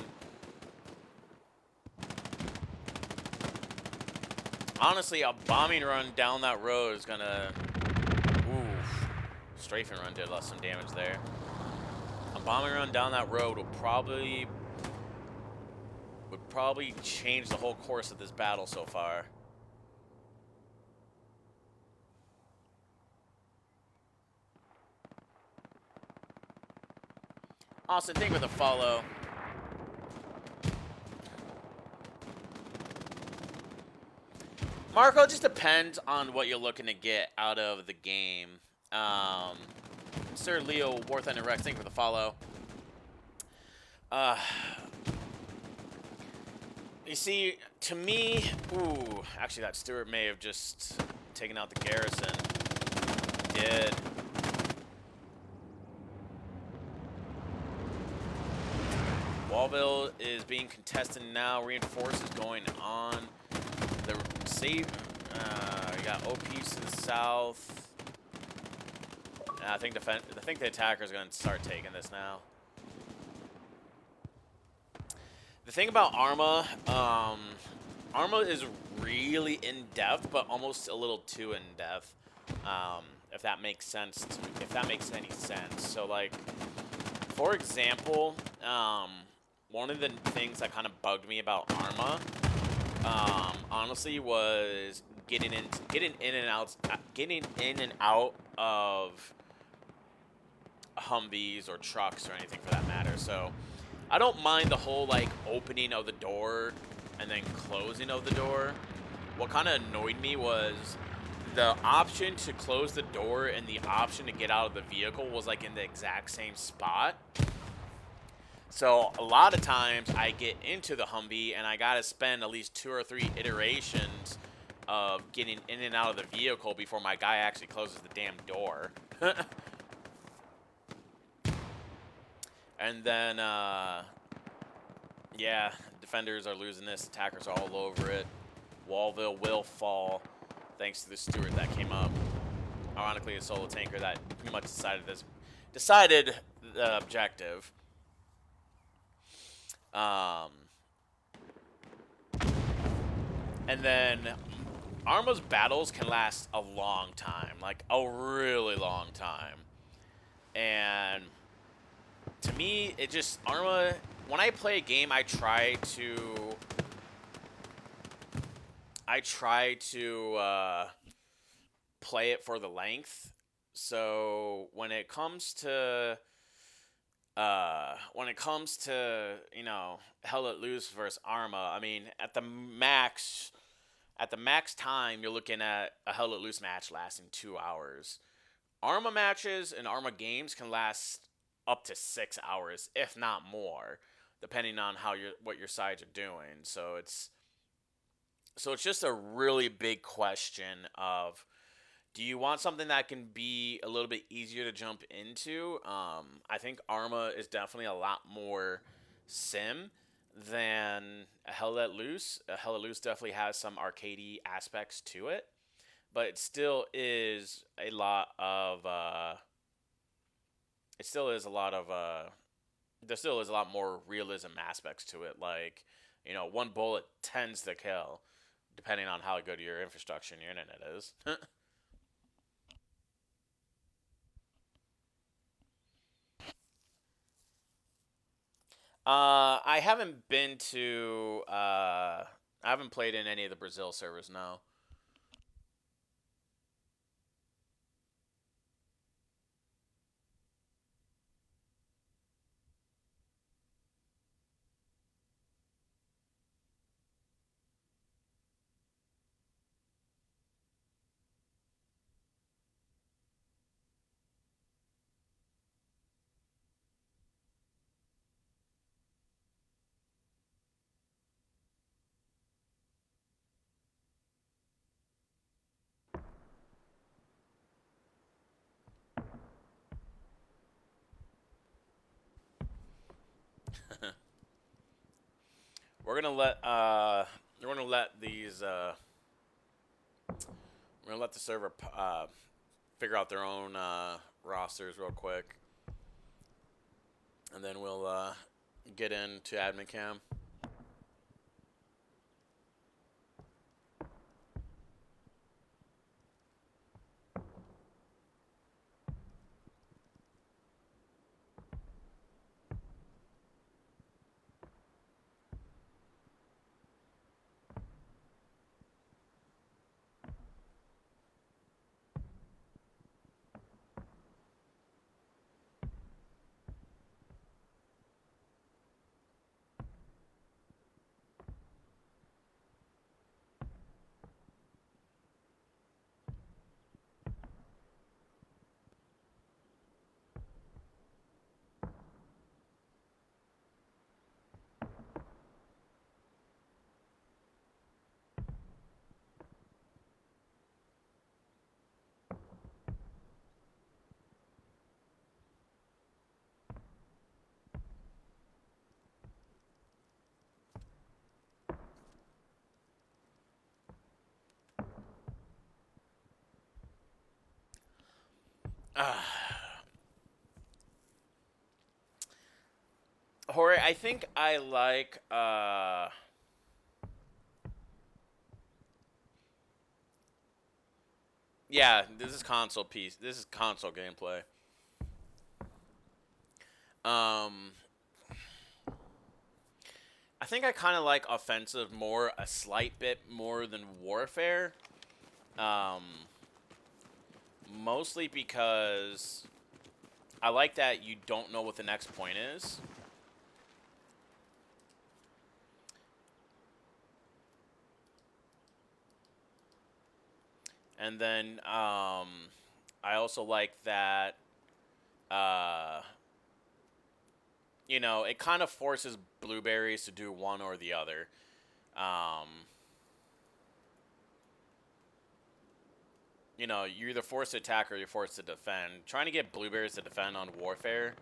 Honestly, a bombing run down that road is gonna... Ooh. Strafing run did some damage there. A bombing run down that road would probably change the whole course of this battle so far. Austin, thank you for the follow. Marco, it just depends on what you're looking to get out of the game. Sir Leo, War Thunder Rex, thank you for the follow. You see, to me, ooh, actually that Stuart may have just taken out the garrison. He did. Wallville is being contested now. Reinforces going on. The save. We got OPs to the south. I think the attackers are going to start taking this now. The thing about Arma, Arma is really in depth, but almost a little too in depth. If that makes sense. If that makes any sense. So, like, for example, one of the things that kind of bugged me about Arma, honestly, was getting in and out of Humvees or trucks or anything for that matter. So I don't mind the whole like opening of the door and then closing of the door. What kind of annoyed me was the option to close the door and the option to get out of the vehicle was like in the exact same spot. So a lot of times I get into the Humvee and I gotta spend at least 2 or 3 iterations of getting in and out of the vehicle before my guy actually closes the damn door. And then, yeah, defenders are losing this. Attackers are all over it. Wallville will fall thanks to the Stewart that came up. Ironically, a solo tanker that pretty much decided the objective. And then Arma's battles can last a long time, like a really long time. And to me, it just, Arma, when I play a game, I try to play it for the length. So when it comes to you know, Hell Let Loose versus Arma, I mean, at the max time, you're looking at a Hell Let Loose match lasting 2 hours. Arma matches and Arma games can last up to 6 hours, if not more, depending on what your sides are doing. So it's just a really big question of, do you want something that can be a little bit easier to jump into? I think Arma is definitely a lot more sim than Hell Let Loose. Hell Let Loose definitely has some arcadey aspects to it, but it still is a lot of there still is a lot more realism aspects to it. Like, you know, one bullet tends to kill, depending on how good your infrastructure and your internet is. I haven't been to. I haven't played in any of the Brazil servers. No. We're gonna let we're gonna let these we're gonna let the server figure out their own rosters real quick, and then we'll get into admin cam. Jorge, I think I like yeah, this is console piece. This is console gameplay. Um I think I kind of like offensive more, a slight bit more than warfare. Um Mostly because I like that you don't know what the next point is. And then I also like that, you know, it kind of forces blueberries to do one or the other. You know, you're either forced to attack or you're forced to defend. Trying to get blueberries to defend on Warfare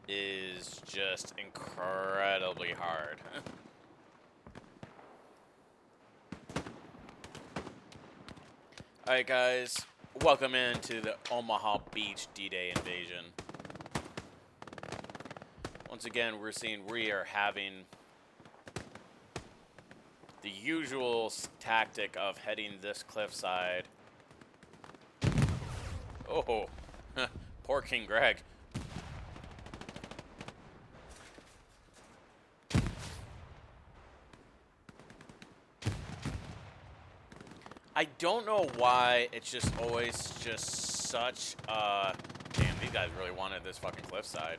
is just incredibly hard. Alright guys, welcome into the Omaha Beach D-Day invasion. Once again, we are having the usual tactic of heading this cliffside. Oh, poor King Greg. I don't know why it's just always just such damn, these guys really wanted this fucking cliffside.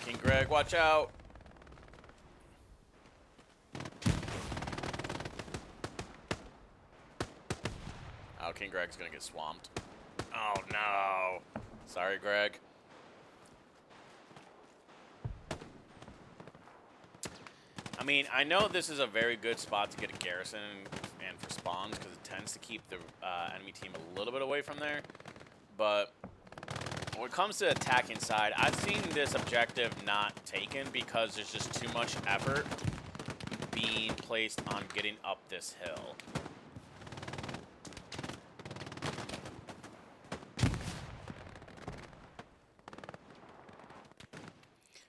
King Greg, watch out. Oh, King Greg's gonna get swamped. Oh no. Sorry, Greg. I mean, I know this is a very good spot to get a garrison and for spawns because it tends to keep the enemy team a little bit away from there. But when it comes to attacking side, I've seen this objective not taken because there's just too much effort being placed on getting up this hill.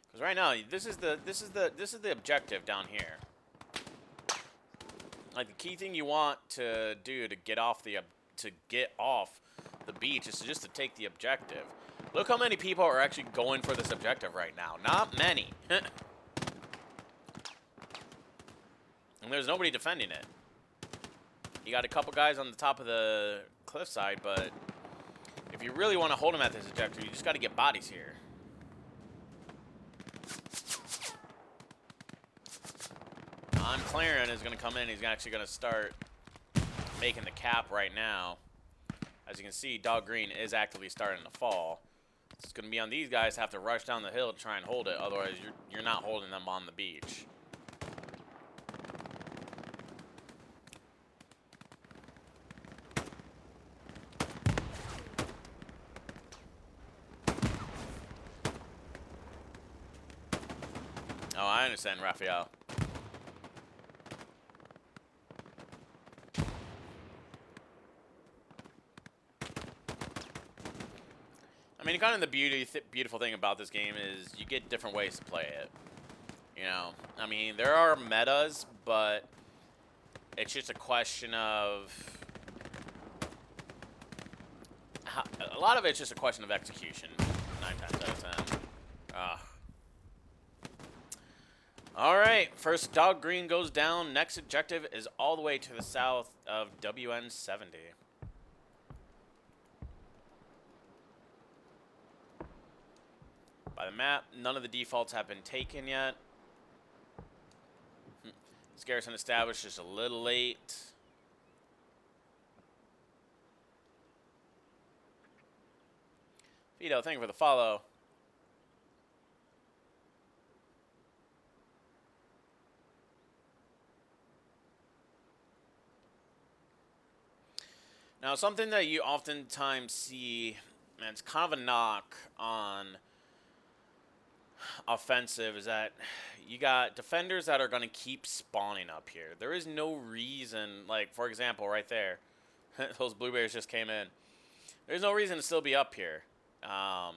Because right now, this is the objective down here. Like the key thing you want to do to get off the beach is just to take the objective. Look how many people are actually going for this objective right now. Not many. And there's nobody defending it. You got a couple guys on the top of the cliffside, but if you really want to hold them at this objective, you just got to get bodies here. McLaren is going to come in. He's actually going to start making the cap right now. As you can see, Dog Green is actively starting to fall. It's going to be on these guys to have to rush down the hill to try and hold it. Otherwise, you're not holding them on the beach. Oh, I understand, Raphael. I mean, kind of the beautiful thing about this game is you get different ways to play it. You know, I mean, there are metas, but it's just a question of a lot of it's just a question of execution. 9 times out of 10. All right, first Dog Green goes down. Next objective is all the way to the south of WN70. By the map, none of the defaults have been taken yet. This garrison established just a little late. Vito, thank you for the follow. Now, something that you oftentimes see, and it's kind of a knock on offensive, is that you got defenders that are going to keep spawning up here. There is no reason, like, for example, right there, those blueberries just came in. There's no reason to still be up here. I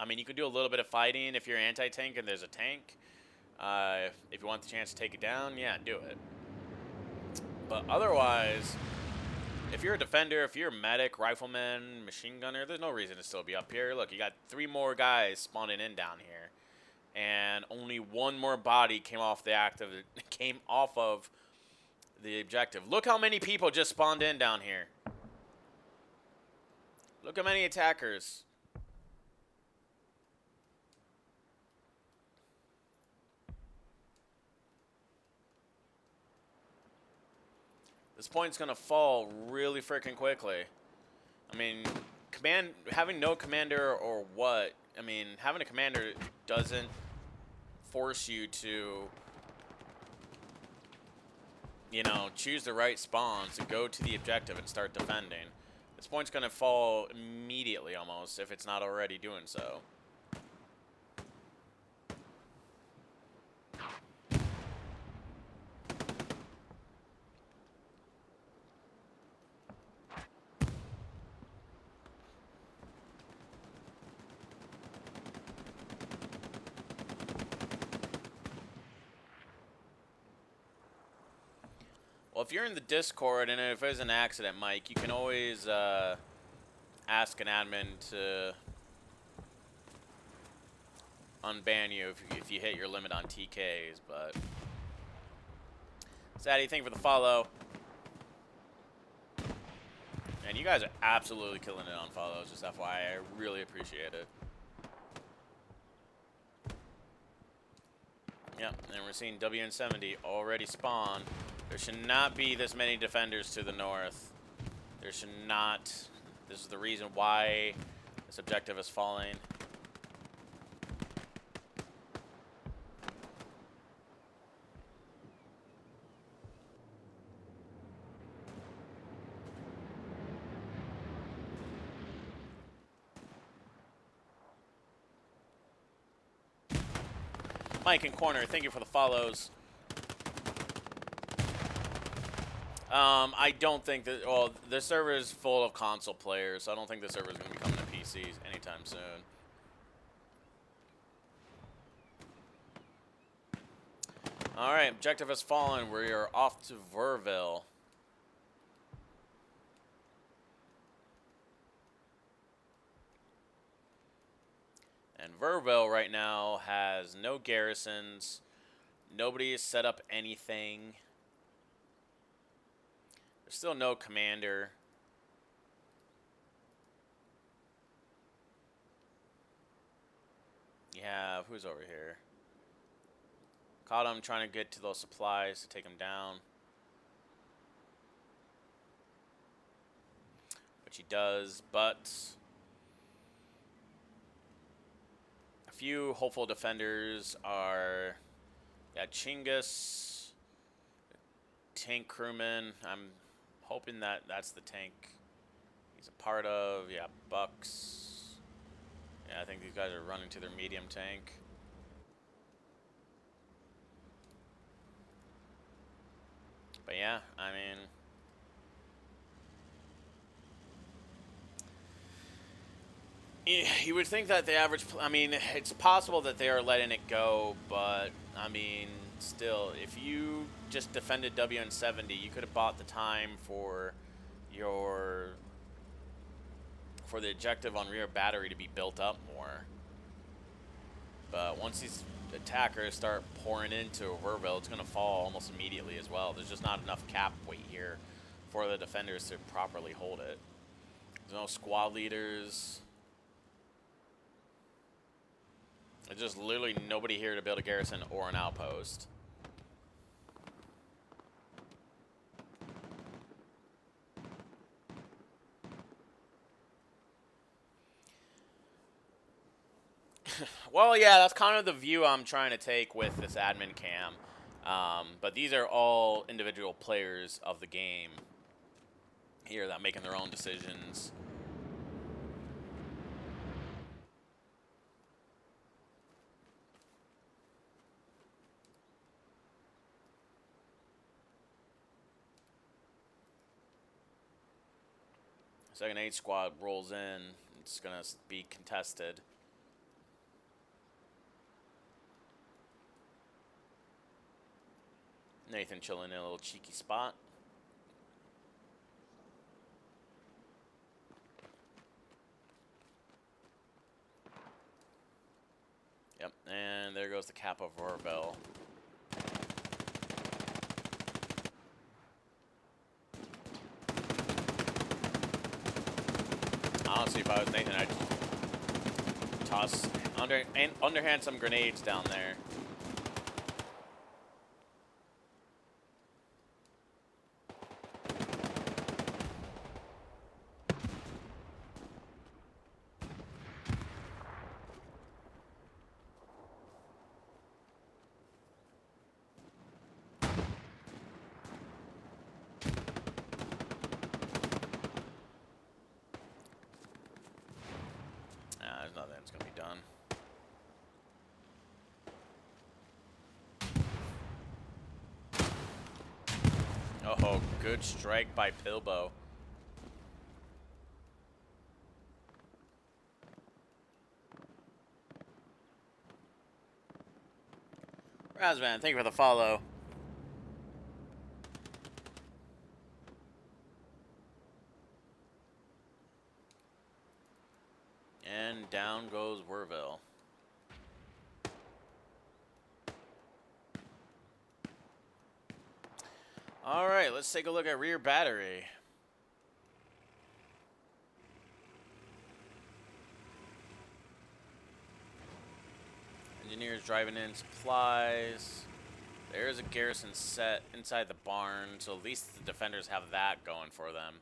mean, you could do a little bit of fighting if you're anti-tank and there's a tank. If you want the chance to take it down, yeah, do it. But otherwise, if you're a defender, if you're a medic, rifleman, machine gunner, there's no reason to still be up here. Look, you got 3 more guys spawning in down here, and only 1 more body came off the objective. Look how many people just spawned in down here. Look how many attackers. This point's gonna fall really freaking quickly. I mean, having no commander or what? I mean, having a commander doesn't force you to, you know, choose the right spawns to go to the objective and start defending. This point's gonna fall immediately almost, if it's not already doing so. Well, if you're in the Discord, and if there's an accident, Mike, you can always ask an admin to unban you if you hit your limit on TKs, but... Sadie, thank you for the follow. And you guys are absolutely killing it on follows, just FYI. I really appreciate it. Yep, and we're seeing WN70 already spawn. There should not be this many defenders to the north. There should not. This is the reason why this objective is falling. Mike and Corner, thank you for the follows. I don't think that, well, the server is full of console players, so I don't think the server is going to be coming to PCs anytime soon. Alright, objective has fallen. We are off to Verville. And Verville right now has no garrisons. Nobody has set up anything. There's still no commander. You have, who's over here? Caught him trying to get to those supplies to take him down. Which he does, but a few hopeful defenders are, yeah, Chinggis, tank crewman. I'm hoping that that's the tank he's a part of. Yeah, Bucks. Yeah, I think these guys are running to their medium tank. But yeah, I mean, you would think that the average, I mean, it's possible that they are letting it go, but I mean, still, if you just defended WN70, you could have bought the time for the objective on rear battery to be built up more. But once these attackers start pouring into Verville, it's going to fall almost immediately as well. There's just not enough cap weight here for the defenders to properly hold it. There's no squad leaders. There's just literally nobody here to build a garrison or an outpost. Well, yeah, that's kind of the view I'm trying to take with this admin cam. But these are all individual players of the game here that are making their own decisions. Second aid squad rolls in. It's going to be contested. Nathan chilling in a little cheeky spot. Yep, and there goes the cap of Verville. Honestly, if I was Nathan, I'd toss underhand some grenades down there. There's nothing that's gonna be done. Oh, good strike by Pilbo. Razvan, thank you for the follow. And down goes Werville. All right, let's take a look at rear battery. Engineers driving in supplies. There's a garrison set inside the barn, so at least the defenders have that going for them.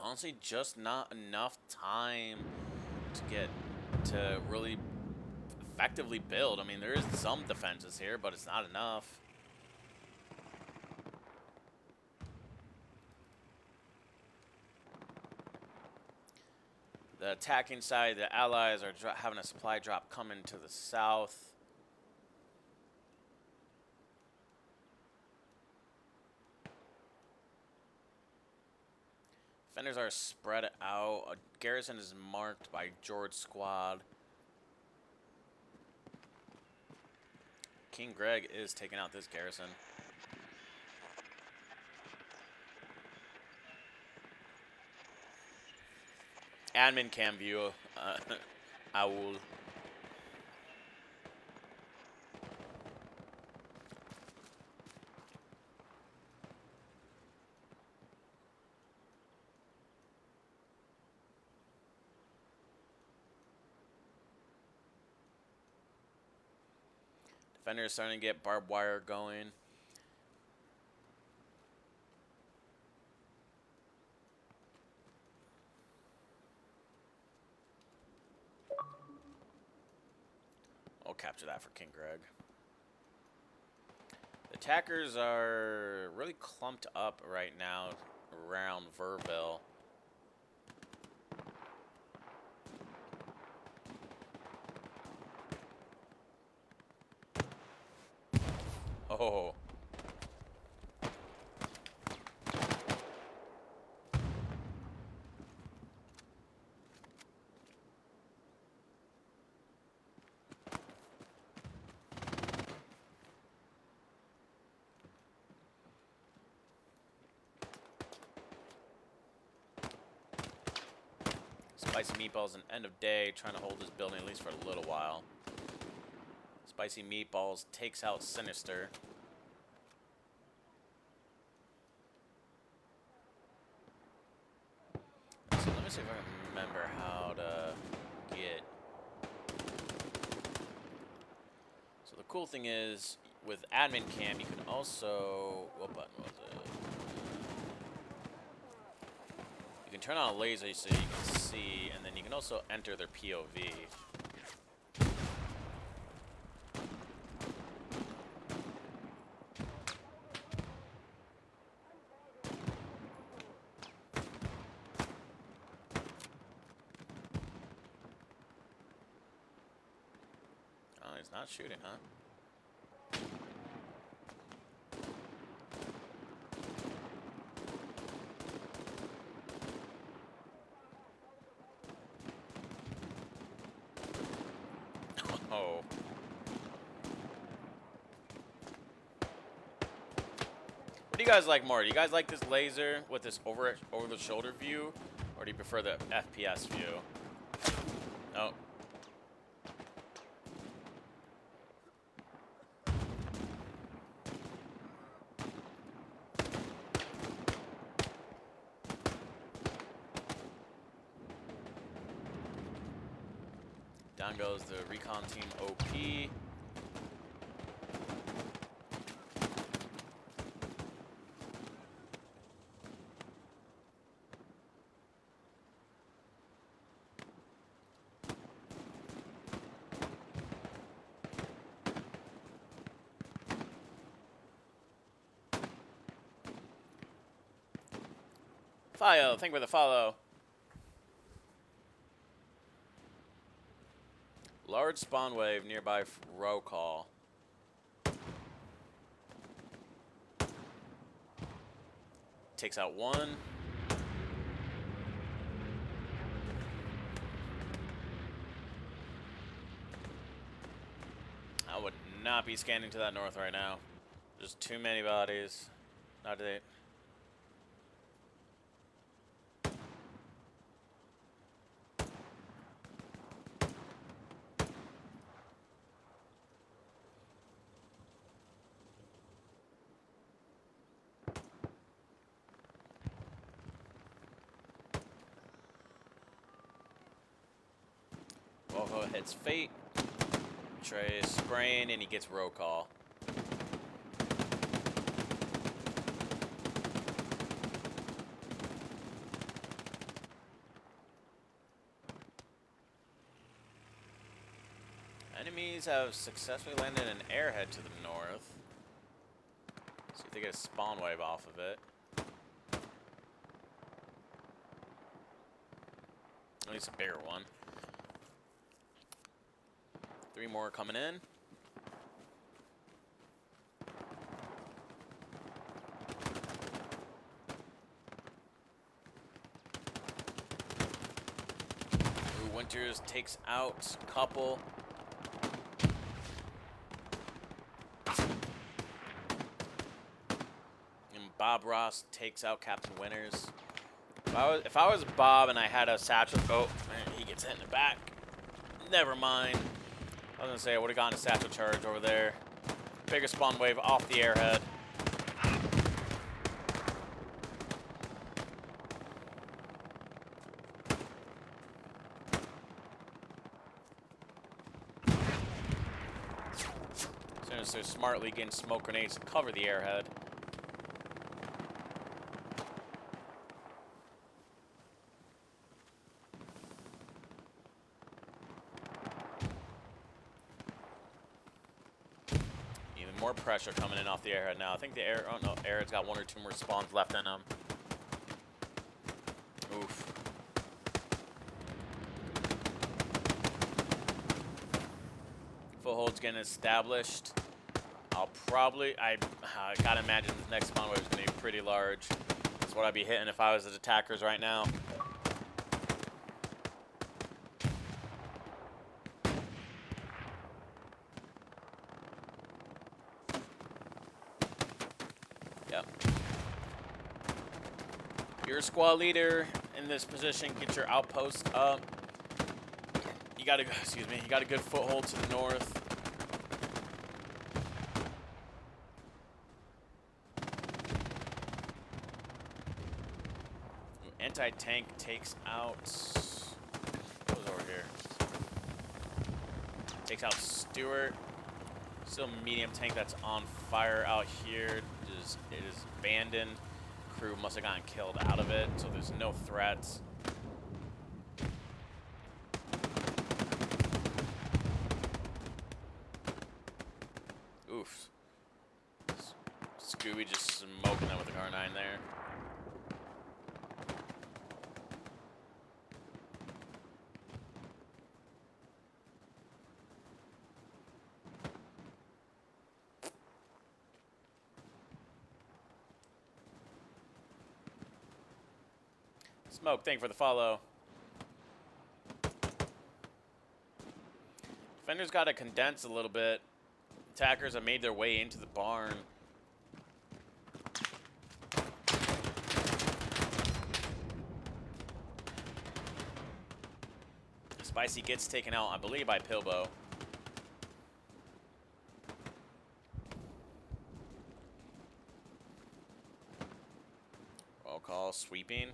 Honestly, just not enough time to really effectively build. I mean, there is some defenses here, but it's not enough. The attacking side, the allies are having a supply drop coming to the south. Defenders are spread out. A garrison is marked by George Squad. King Greg is taking out this garrison. Admin cam view, Owl. Defender is starting to get barbed wire going. We'll capture that for King Greg. The attackers are really clumped up right now around Verville. Oh. Spicy Meatballs and End of Day trying to hold this building at least for a little while. Spicy Meatballs takes out Sinister. So let me see if I can remember how to get. So the cool thing is with Admin Cam, you can also, what button was it? You can turn on a laser so you can see, and then you can also enter their POV. Oh, he's not shooting, huh? Oh. What do you guys like more? Do you guys like this laser with this over the shoulder view, or do you prefer the FPS view? Oh. Down goes the recon team OP. Fio, thank you for the follow. Large spawn wave nearby row call. Takes out one. I would not be scanning to that north right now. There's too many bodies. Not today. Volvo hits Fate. Trey is spraying and he gets roll call. Enemies have successfully landed an airhead to the north. See if they get a spawn wave off of it. At least a bigger one. 3 more coming in. Ooh, Winters takes out a couple. And Bob Ross takes out Captain Winters. If I was Bob and I had a satchel, oh, man, he gets hit in the back. Never mind. I was gonna say I would have gotten a satchel charge over there. Bigger spawn wave off the airhead. As soon as they're smartly getting smoke grenades to cover the airhead. More pressure coming in off the airhead now. I think the airhead's got 1 or 2 more spawns left in them. Oof. Foothold's getting established. I gotta imagine the next spawn wave is gonna be pretty large. That's what I'd be hitting if I was the attackers right now. You're a squad leader in this position. Get your outpost up. You got a good foothold to the north. Anti-tank takes out. What was over here? Takes out Stewart. Still medium tank that's on fire out here. It is abandoned. Crew must have gotten killed out of it, so there's no threats. Oof. Scooby just smoking them with the R9 there. Smoke, thank you for the follow. Defenders got to condense a little bit. Attackers have made their way into the barn. Spicy gets taken out, I believe, by Pilbo. Roll call, sweeping.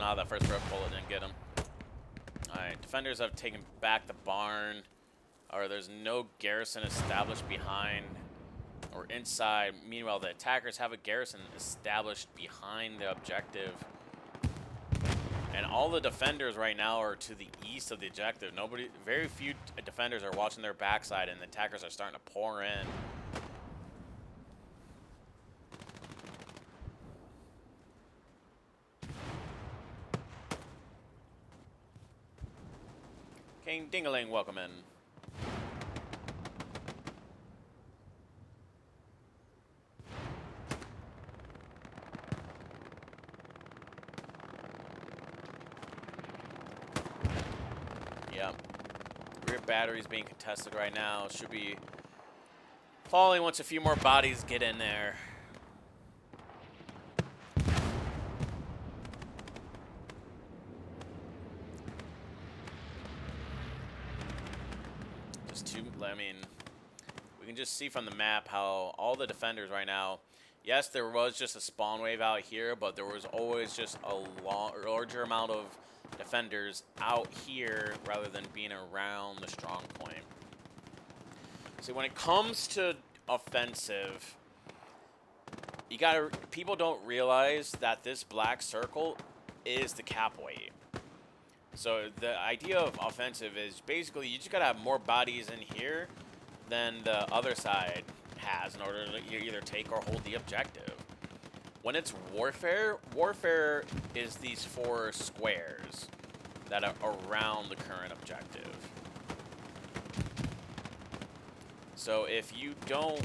don't know how that first rope bullet didn't get him. Alright, defenders have taken back the barn. Or there's no garrison established behind or inside. Meanwhile, the attackers have a garrison established behind the objective. And all the defenders right now are to the east of the objective. Very few defenders are watching their backside, and the attackers are starting to pour in. King Dingaling, welcome in. Yep. Rear batteries being contested right now. Should be falling once a few more bodies get in there. I mean, we can just see from the map how all the defenders right now, yes, there was just a spawn wave out here, but there was always just a larger amount of defenders out here rather than being around the strong point. See, when it comes to offensive, people don't realize that this black circle is the cap weight. So the idea of offensive is basically you just gotta have more bodies in here than the other side has in order to either take or hold the objective. When it's warfare, warfare is these 4 squares that are around the current objective. So if you don't,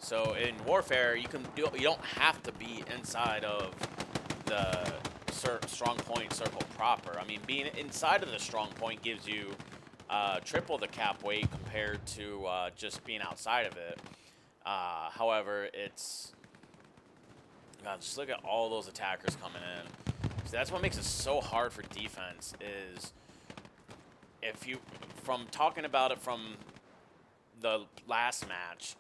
so in warfare you don't have to be inside of the strong point circle proper. I mean, being inside of the strong point gives you triple the cap weight compared to just being outside of it. However, it's just look at all those attackers coming in. So that's what makes it so hard for defense. Is if you talking about it from the last match,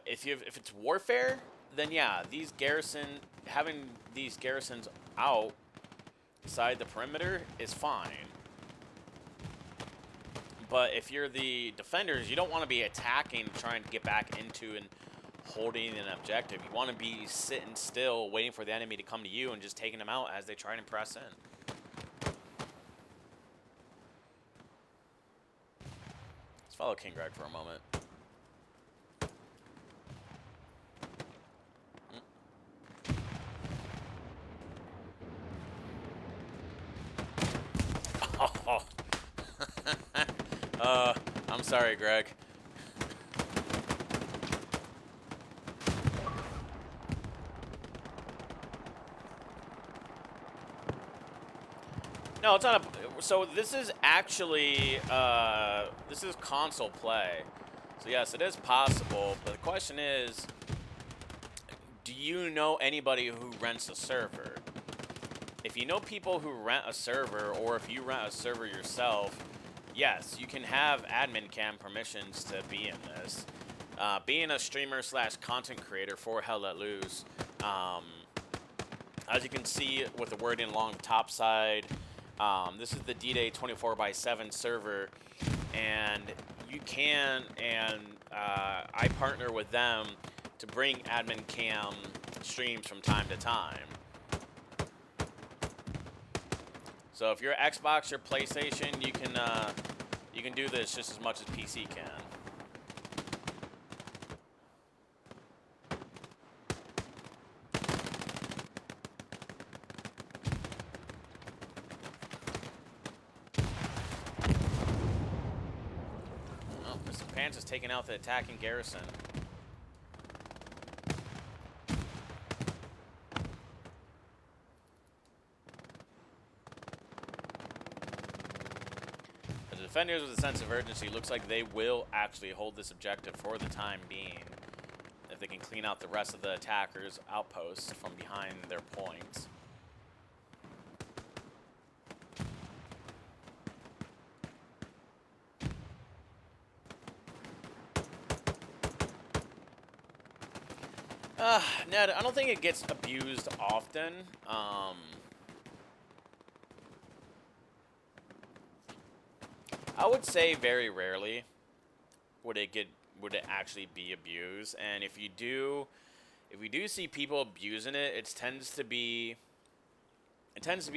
if it's warfare, then yeah, having these garrisons outside the perimeter is fine. But if you're the defenders, you don't want to be attacking, trying to get back into and holding an objective. You want to be sitting still, waiting for the enemy to come to you and just taking them out as they try and press in. Let's follow King Greg for a moment. I'm sorry, Greg. No, it's not a... So this is actually... this is console play. So yes, it is possible, but the question is... Do you know anybody who rents a server? If you know people who rent a server, or if you rent a server yourself, yes, you can have admin cam permissions to be in this. Being a streamer / content creator for Hell Let Loose, as you can see with the wording along the top side, this is the D-Day 24/7 server, and you can, and I partner with them to bring admin cam streams from time to time. So if you're Xbox or PlayStation, you can do this just as much as PC can. Oh, Mr. Pants is taking out the attacking garrison. Defenders with a sense of urgency looks like they will actually hold this objective for the time being. If they can clean out the rest of the attackers' outposts from behind their points. Ned, I don't think it gets abused often. I would say very rarely would it actually be abused, and if we do see people abusing it, it tends to be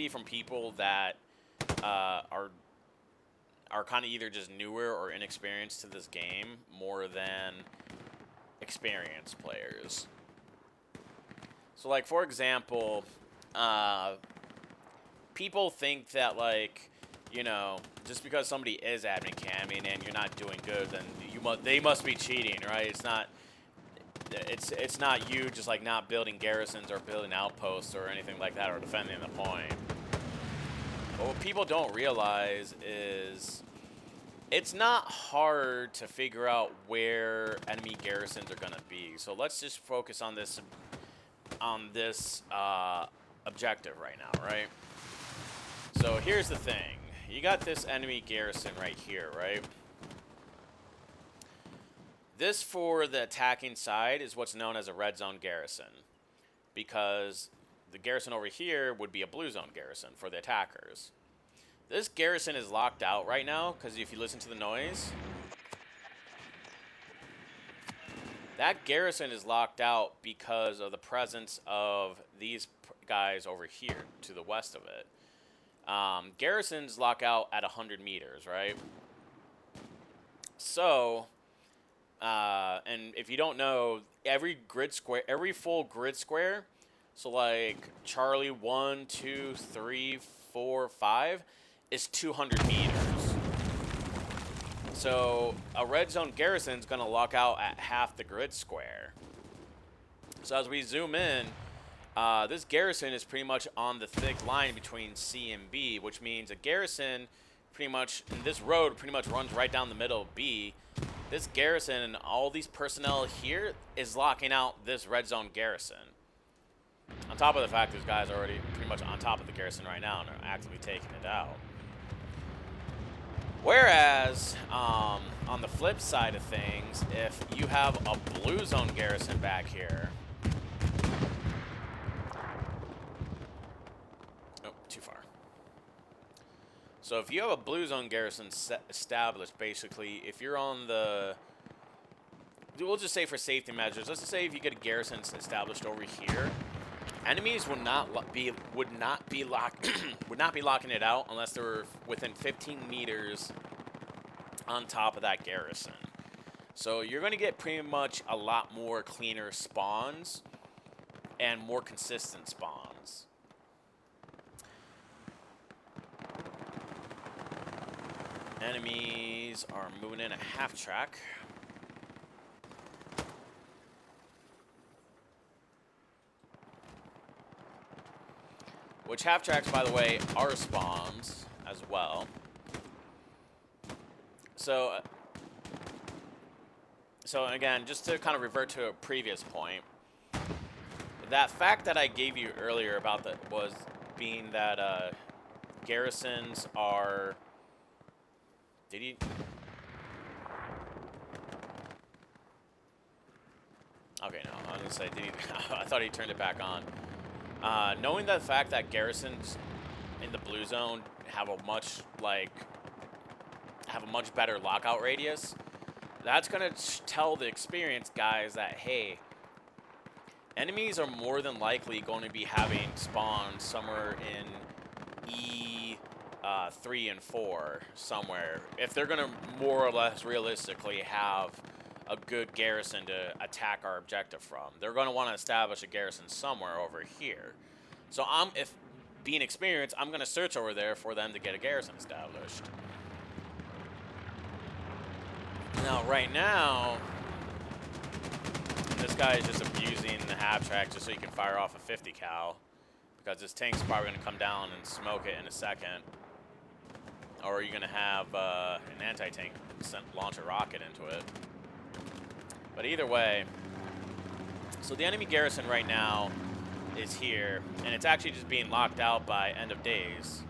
from people that are kind of either just newer or inexperienced to this game more than experienced players. So, like, for example, people think that, like, you know, just because somebody is admin camming and you're not doing good, then they must be cheating, right? It's not you just like not building garrisons or building outposts or anything like that or defending the point. But what people don't realize is it's not hard to figure out where enemy garrisons are gonna be. So let's just focus on this objective right now, right? So here's the thing. You got this enemy garrison right here, right? This, for the attacking side, is what's known as a red zone garrison, because the garrison over here would be a blue zone garrison for the attackers. This garrison is locked out right now, because if you listen to the noise, that garrison is locked out because of the presence of these guys over here to the west of it. Garrisons lock out at 100 meters, right? So, and if you don't know, every full grid square, so like Charlie 1, 2, 3, 4, 5, is 200 meters. So a red zone garrison is going to lock out at half the grid square. So as we zoom in, this garrison is pretty much on the thick line between C and B, which means a garrison pretty much, and this road pretty much runs right down the middle of B. This garrison and all these personnel here is locking out this red zone garrison. On top of the fact this guy's already pretty much on top of the garrison right now and are actively taking it out. Whereas, on the flip side of things, if you have a blue zone garrison back here, too far. So if you have a blue zone garrison established, basically, if you're on the, we'll just say for safety measures, let's just say if you get a garrison established over here, enemies would not be locking it out unless they were within 15 meters on top of that garrison. So you're going to get pretty much a lot more cleaner spawns and more consistent spawns. Enemies are moving in a half track. Which half tracks, by the way, are spawns as well. So again, just to kind of revert to a previous point, that fact that I gave you earlier about being that garrisons are. Did he? Okay, no. I was gonna say, did he? I thought he turned it back on. Knowing the fact that garrisons in the blue zone have a much better lockout radius, that's gonna tell the experienced guys that, hey, enemies are more than likely going to be having spawns somewhere in E3 and 4 somewhere, if they're gonna more or less realistically have a good garrison to attack our objective from. They're going to want to establish a garrison somewhere over here. So if being experienced, I'm going to search over there for them to get a garrison established. Now, right now, this guy is just abusing the half track just so he can fire off a 50 cal, because this tank's probably going to come down and smoke it in a second. Or you're going to have an anti-tank launch a rocket into it. But either way, so the enemy garrison right now is here, and it's actually just being locked out by end of days.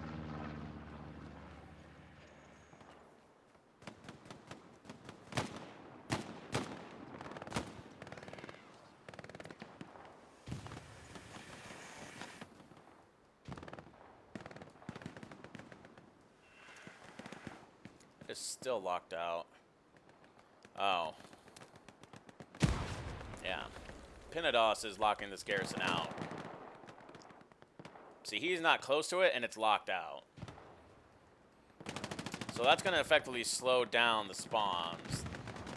is still locked out. Oh. Yeah. Pinados is locking this garrison out. See, he's not close to it, and it's locked out. So that's going to effectively slow down the spawns.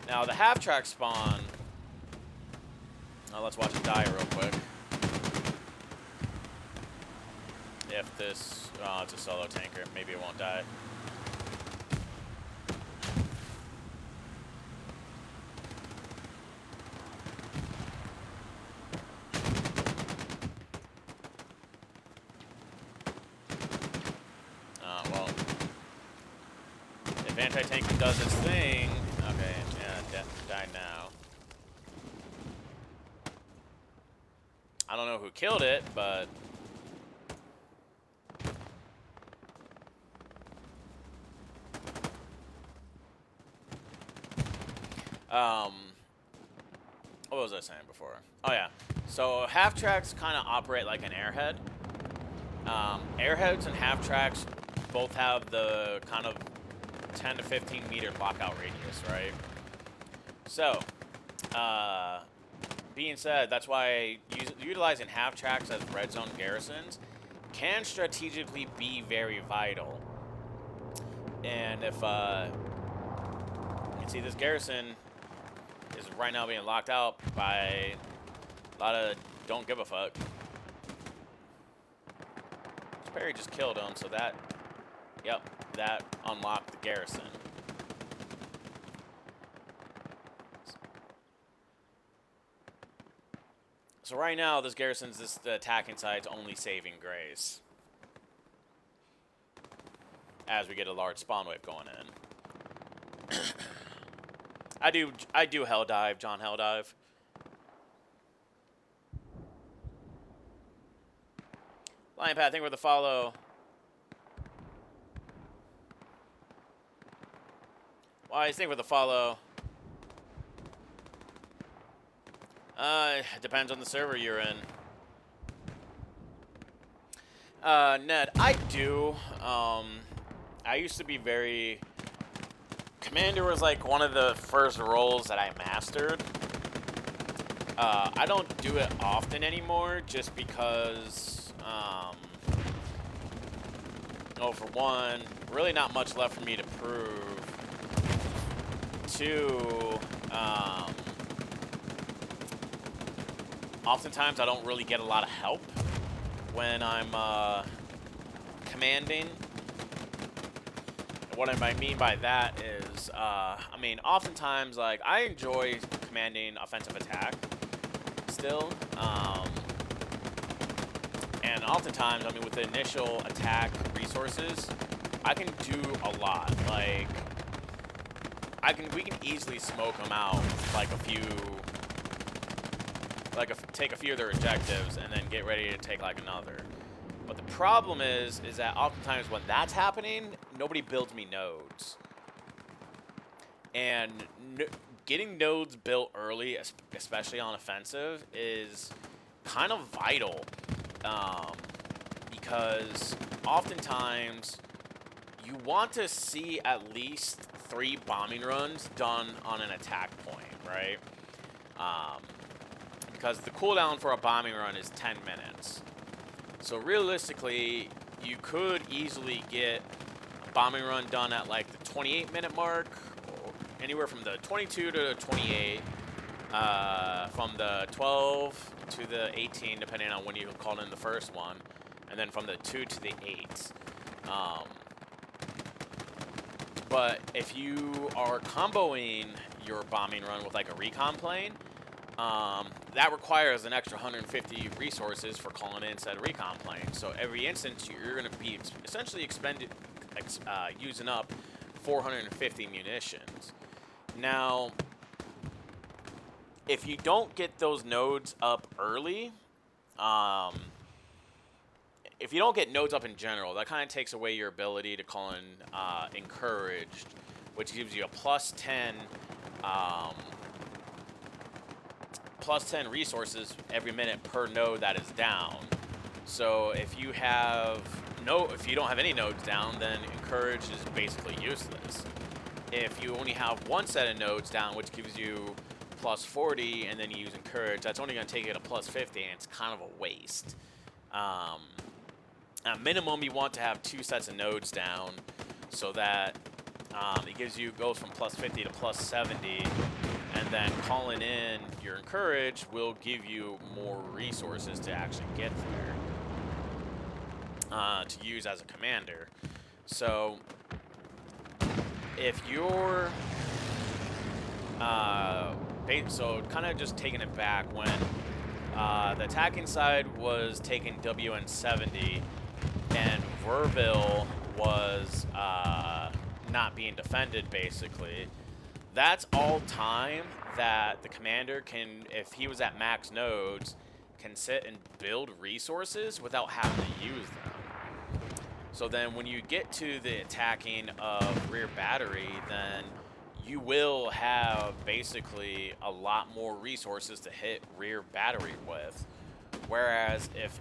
Now, the half-track spawn... Now, let's watch it die real quick. If this... Oh, it's a solo tanker. Maybe it won't die. Well... If anti-tanking does its thing... Okay, yeah, died now. I don't know who killed it, but... What was I saying before? Oh, yeah. So, half-tracks kind of operate like an airhead. Airheads and half-tracks both have the kind of 10 to 15 meter lockout radius, right? So, being said, that's why utilizing half-tracks as red zone garrisons can strategically be very vital. And if, you can see this garrison is right now being locked out by a lot of don't give a fuck. Perry just killed him, so that, yep, that unlocked the garrison. So right now, this garrison's the attacking side's only saving grace. As we get a large spawn wave going in. I do hell dive, John hell dive. Lion Pat, I think we're the follow. Why, I think we're the follow. Depends on the server you're in. Ned, I do. I used to be very... Commander was like one of the first roles that I mastered. I don't do it often anymore just because, oh, for one, really not much left for me to prove. Two, oftentimes I don't really get a lot of help when I'm commanding. What I mean by that is, I mean, oftentimes, like, I enjoy commanding offensive attack still, and oftentimes, I mean, with the initial attack resources, I can do a lot. Like, we can easily smoke them out, like a few, take a few of their objectives and then get ready to take like another. But the problem is that oftentimes when that's happening, nobody builds me nodes. And getting nodes built early, especially on offensive, is kind of vital. Because oftentimes you want to see at least 3 bombing runs done on an attack point, right? Because the cooldown for a bombing run is 10 minutes. So realistically, you could easily get a bombing run done at like the 28-minute mark, or anywhere from the 22 to the 28, from the 12 to the 18, depending on when you called in the first one, and then from the 2 to the 8. But if you are comboing your bombing run with like a recon plane, that requires an extra 150 resources for calling in said recon plane. So every instance, you're going to be essentially using up 450 munitions. Now, if you don't get those nodes up early, if you don't get nodes up in general, that kind of takes away your ability to call in encouraged, which gives you a plus 10 resources every minute per node that is down. So if you don't have any nodes down, then encourage is basically useless. if you only have one set of nodes down, which gives you plus 40, and then you use Encourage, that's only going to take you to plus 50, and it's kind of a waste. At minimum, you want to have 2 sets of nodes down so that it goes from plus 50 to plus 70, and then calling in your Encourage will give you more resources to actually get there to use as a commander. So if you're so kind of just taking it back, when the attacking side was taking WN70 and Verville was not being defended, basically, that's all time that the commander can, if he was at max nodes, can sit and build resources without having to use them. So then when you get to the attacking of rear battery, then you will have basically a lot more resources to hit rear battery with. Whereas if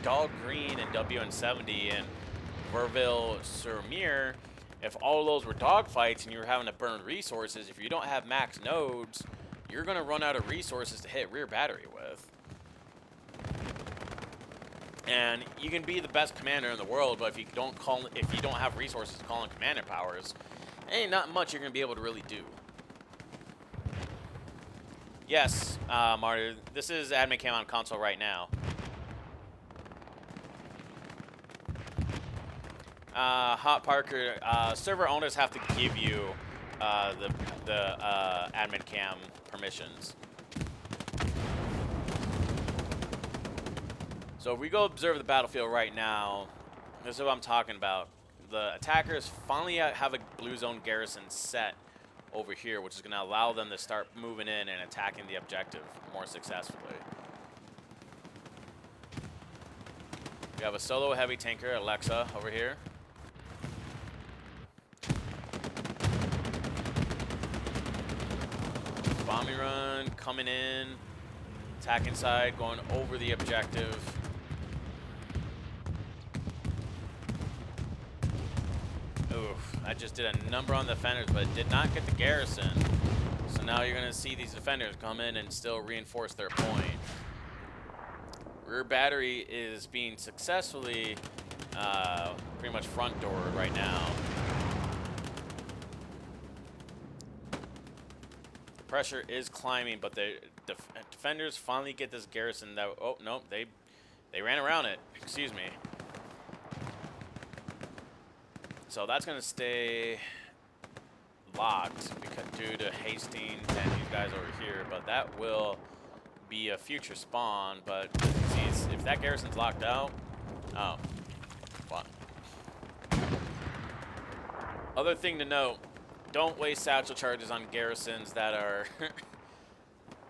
Dog Green and WN70 and Verville-sur-Mer, if all of those were dogfights and you were having to burn resources, if you don't have max nodes, you're going to run out of resources to hit rear battery with. And you can be the best commander in the world, but if you don't have resources to call in commander powers, ain't not much you're going to be able to really do. Yes, Marty, this is Admin Cam on console right now. Hot Parker, server owners have to give you the Admin Cam permissions. So if we go observe the battlefield right now, this is what I'm talking about. The attackers finally have a blue zone garrison set over here, which is going to allow them to start moving in and attacking the objective more successfully. We have a solo heavy tanker, Alexa, over here. Bombing run coming in, attacking side, going over the objective. Oof, I just did a number on the defenders, but it did not get the garrison. So now you're going to see these defenders come in and still reinforce their point. Rear battery is being successfully pretty much front door right now. The pressure is climbing, but the defenders finally get this garrison that, oh, no, they ran around it, excuse me. So that's going to stay locked because due to Hastings and these guys over here, but that will be a future spawn. But see, if that garrison's locked out, oh, what? Other thing to note, don't waste satchel charges on garrisons that are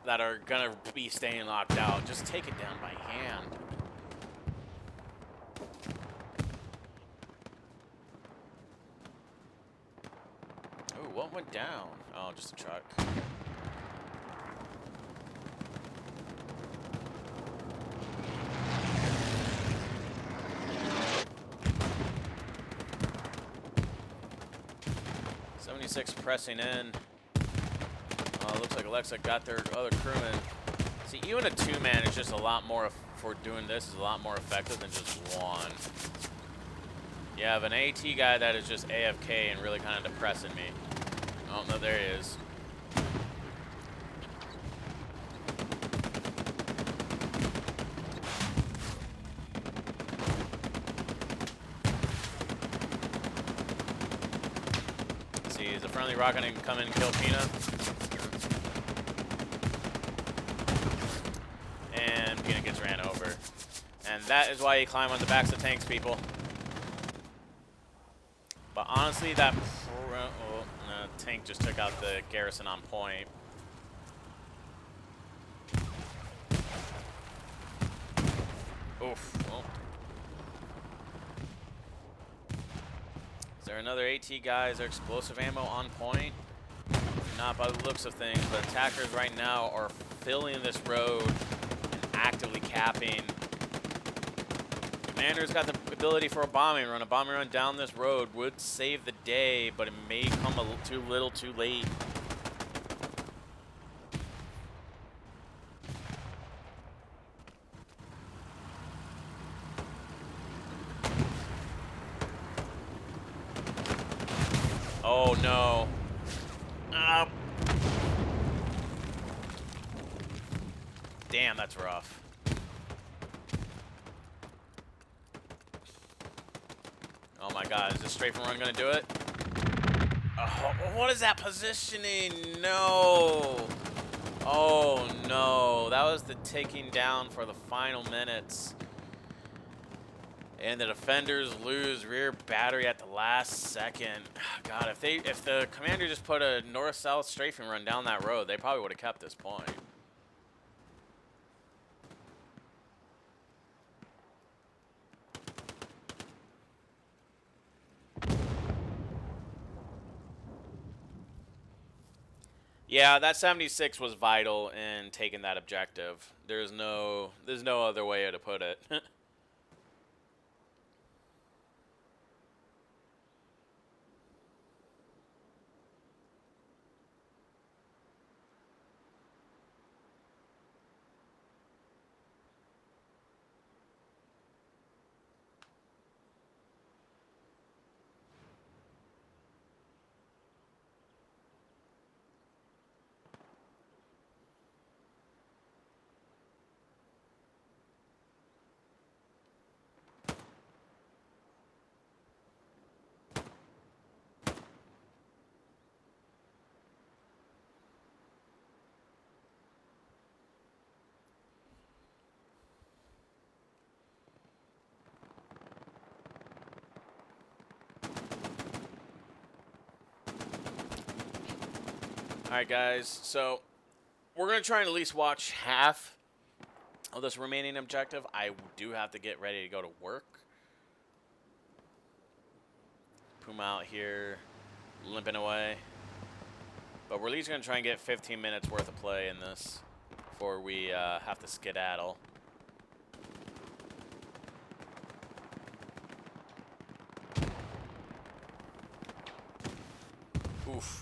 that are going to be staying locked out. Just take it down by hand. What went down? Oh, just a truck. '76 pressing in. Looks like Alexa got their other crewman. See, even a 2-man is just a lot more for doing this is a lot more effective than just one. You have an AT guy that is just AFK and really kind of depressing me. Oh, no, there he is. See, is a friendly rocket and come in and kill Pina? And Pina gets ran over. And that is why you climb on the backs of tanks, people. But honestly, that tank just took out the garrison on point. Oof. Oh. Is there another AT guy? Is there explosive ammo on point? Not by the looks of things, but attackers right now are filling this road and actively capping Commander's got the ability for a bombing run. A bombing run down this road would save the day, but it may come a little too late. Oh no. Damn, that's rough. Oh my god, is this strafing run gonna do it? Oh, what is that positioning? No. Oh no, that was the taking down for the final minutes. And the defenders lose rear battery at the last second. God, if the commander just put a north-south strafing run down that road, they probably would have kept this point. Yeah, that 76 was vital in taking that objective. There's no other way to put it. Alright guys, so we're going to try and at least watch half of this remaining objective. I do have to get ready to go to work. Puma out here, limping away. But we're at least going to try and get 15 minutes worth of play in this before we have to skedaddle. Oof.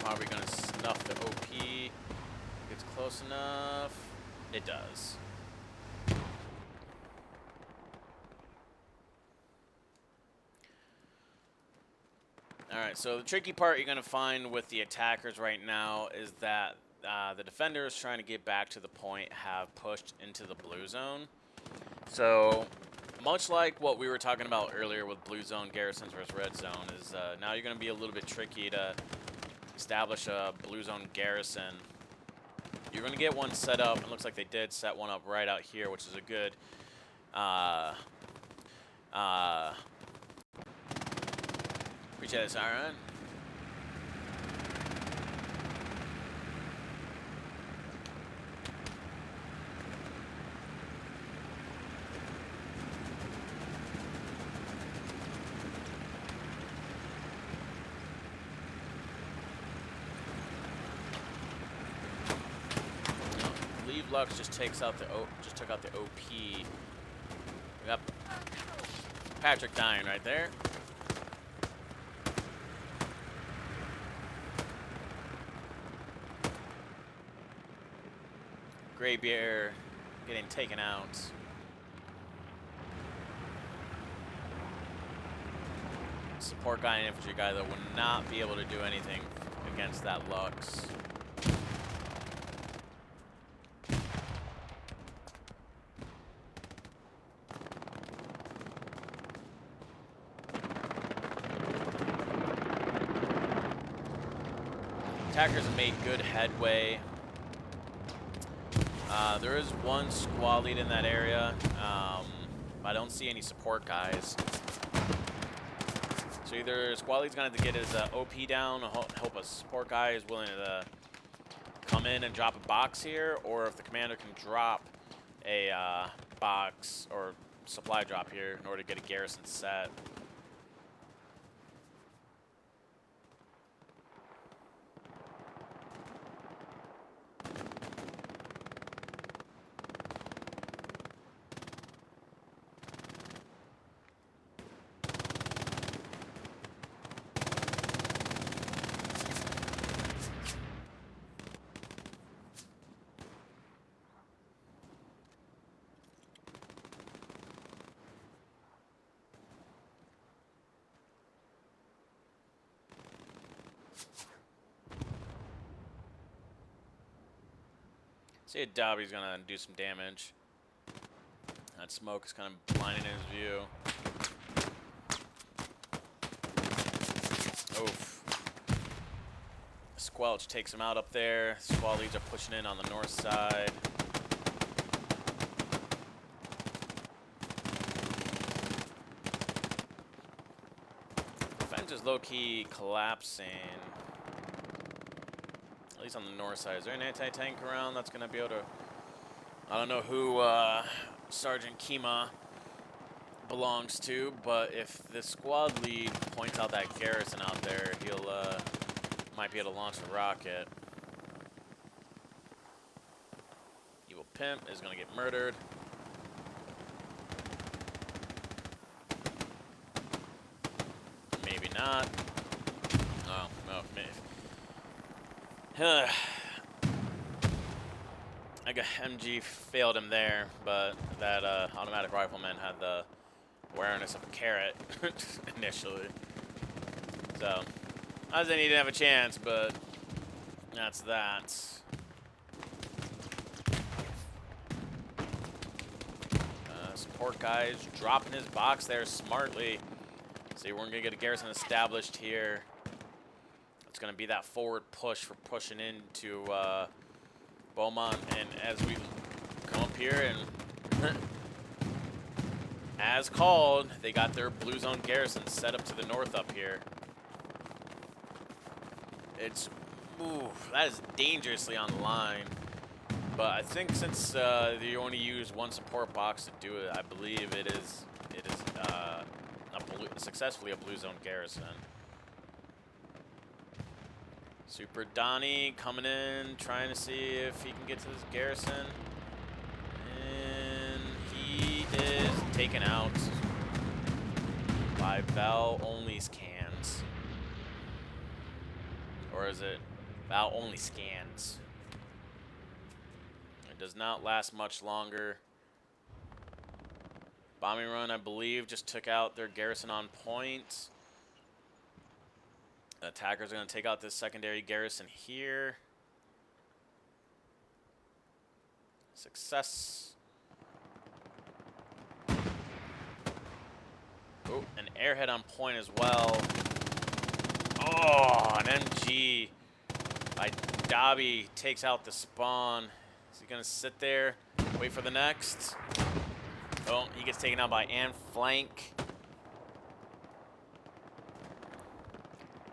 Probably gonna snuff the OP. Gets close enough. It does. Alright, so the tricky part you're gonna find with the attackers right now is that the defenders trying to get back to the point have pushed into the blue zone. So much like what we were talking about earlier with blue zone garrisons versus red zone is now you're gonna be a little bit tricky to establish a blue zone garrison. You're going to get one set up. It looks like they did set one up right out here, which is a good appreciate it, Siren. believe Lux just took out the OP. We got Patrick dying right there. Graybeard getting taken out. Support guy and infantry guy that will not be able to do anything against that Lux. Attackers have made good headway. There is one squad lead in that area. I don't see any support guys. So either squad lead's going to get his OP down, hope a support guy is willing to come in and drop a box here, or if the commander can drop a box or supply drop here in order to get a garrison set. See if Dobby's gonna do some damage. That smoke is kind of blinding his view. Oof. Squelch takes him out up there. Squall leads are pushing in on the north side. Defense is low-key collapsing. At least on the north side. Is there an anti-tank around that's going to be able to... I don't know who Sergeant Kima belongs to, but if the squad lead points out that garrison out there, he'll might be able to launch a rocket. Evil Pimp is going to get murdered. Maybe not. Oh, no, maybe. I got MG failed him there, but that automatic rifleman had the awareness of a carrot initially. So, I was saying he didn't have a chance, but that's that. Support guys dropping his box there smartly. So we're going to get a garrison established here. It's going to be that forward push for pushing into Beaumont. And as we come up here and as called, they got their blue zone garrison set up to the north up here. It's, ooh, that is dangerously on the line. But I think since you only use one support box to do it, I believe it is successfully a blue zone garrison. Super Donnie coming in, trying to see if he can get to this garrison. And he is taken out by Val only scans. Or is it Val only scans? It does not last much longer. Bombing run, I believe, just took out their garrison on point. The attackers are going to take out this secondary garrison here. Success. Oh, an airhead on point as well. Oh, an MG by Dobby takes out the spawn. Is he going to sit there, wait for the next? Oh, he gets taken out by Ann Flank.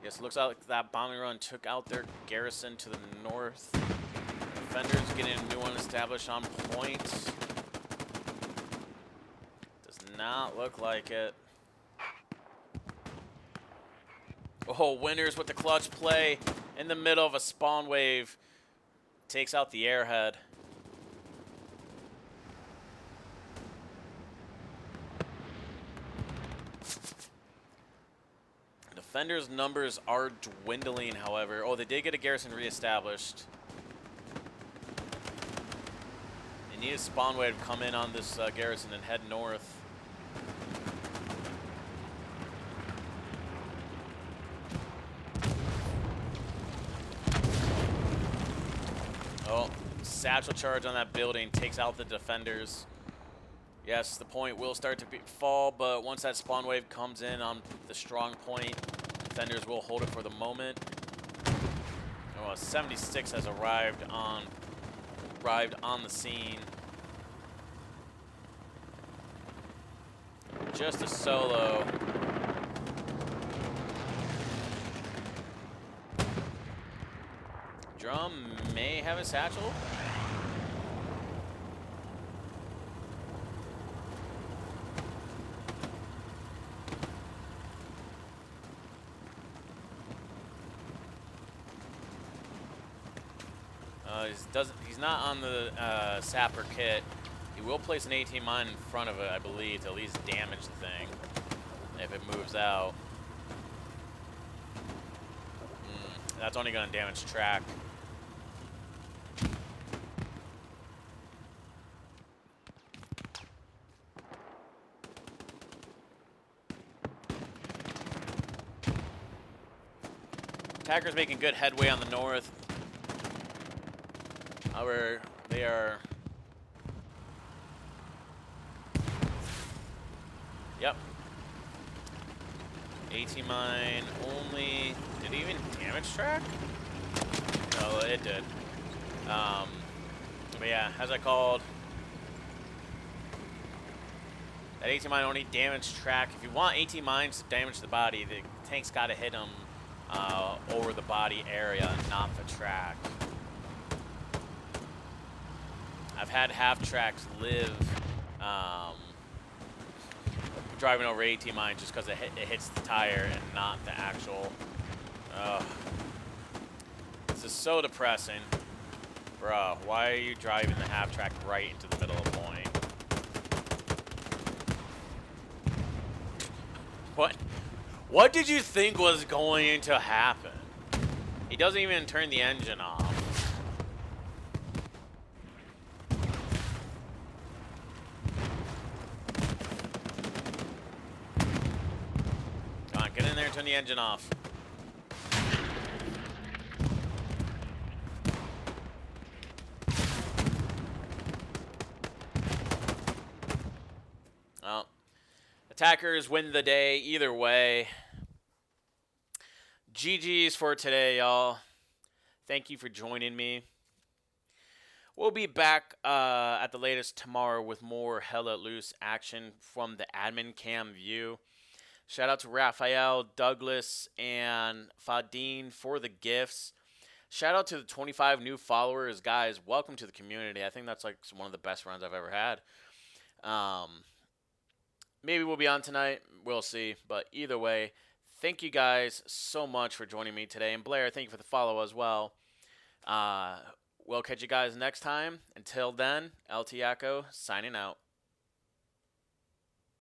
Yes, it looks like that bombing run took out their garrison to the north. Defenders getting a new one established on point. Does not look like it. Oh, Winners with the clutch play in the middle of a spawn wave. Takes out the airhead. Defenders' numbers are dwindling, however. Oh, they did get a garrison reestablished. They need a spawn wave to come in on this garrison and head north. Oh, satchel charge on that building takes out the defenders. Yes, the point will start to fall, but once that spawn wave comes in on the strong point, defenders will hold it for the moment. Oh, 76 has arrived on the scene. Just a solo. Drum may have a satchel. He's not on the sapper kit. He will place an 18 mine in front of it, I believe, to at least damage the thing if it moves out. That's only going to damage track. Attackers making good headway on the north. However, they are... Yep. 18 mine only... Did it even damage track? No, it did. But yeah, as I called... That 18 mine only damage track. If you want 18 mines to damage the body, the tank's got to hit them over the body area, not the track. I've had half tracks live driving over 18 mines just because it hits the tire and not the actual. This is so depressing. Bruh, why are you driving the half track right into the middle of the point? What did you think was going to happen? He doesn't even turn the engine off. Come on, get in there and turn the engine off. Well, attackers win the day either way. GG's for today, y'all. Thank you for joining me. We'll be back at the latest tomorrow with more Hell Let Loose action from the admin cam view. Shout out to Raphael, Douglas, and Fadine for the gifts. Shout out to the 25 new followers. Guys, welcome to the community. I think that's like one of the best runs I've ever had. Maybe we'll be on tonight. We'll see. But either way, thank you guys so much for joining me today. And Blair, thank you for the follow as well. We'll catch you guys next time. Until then, LT Yakko signing out.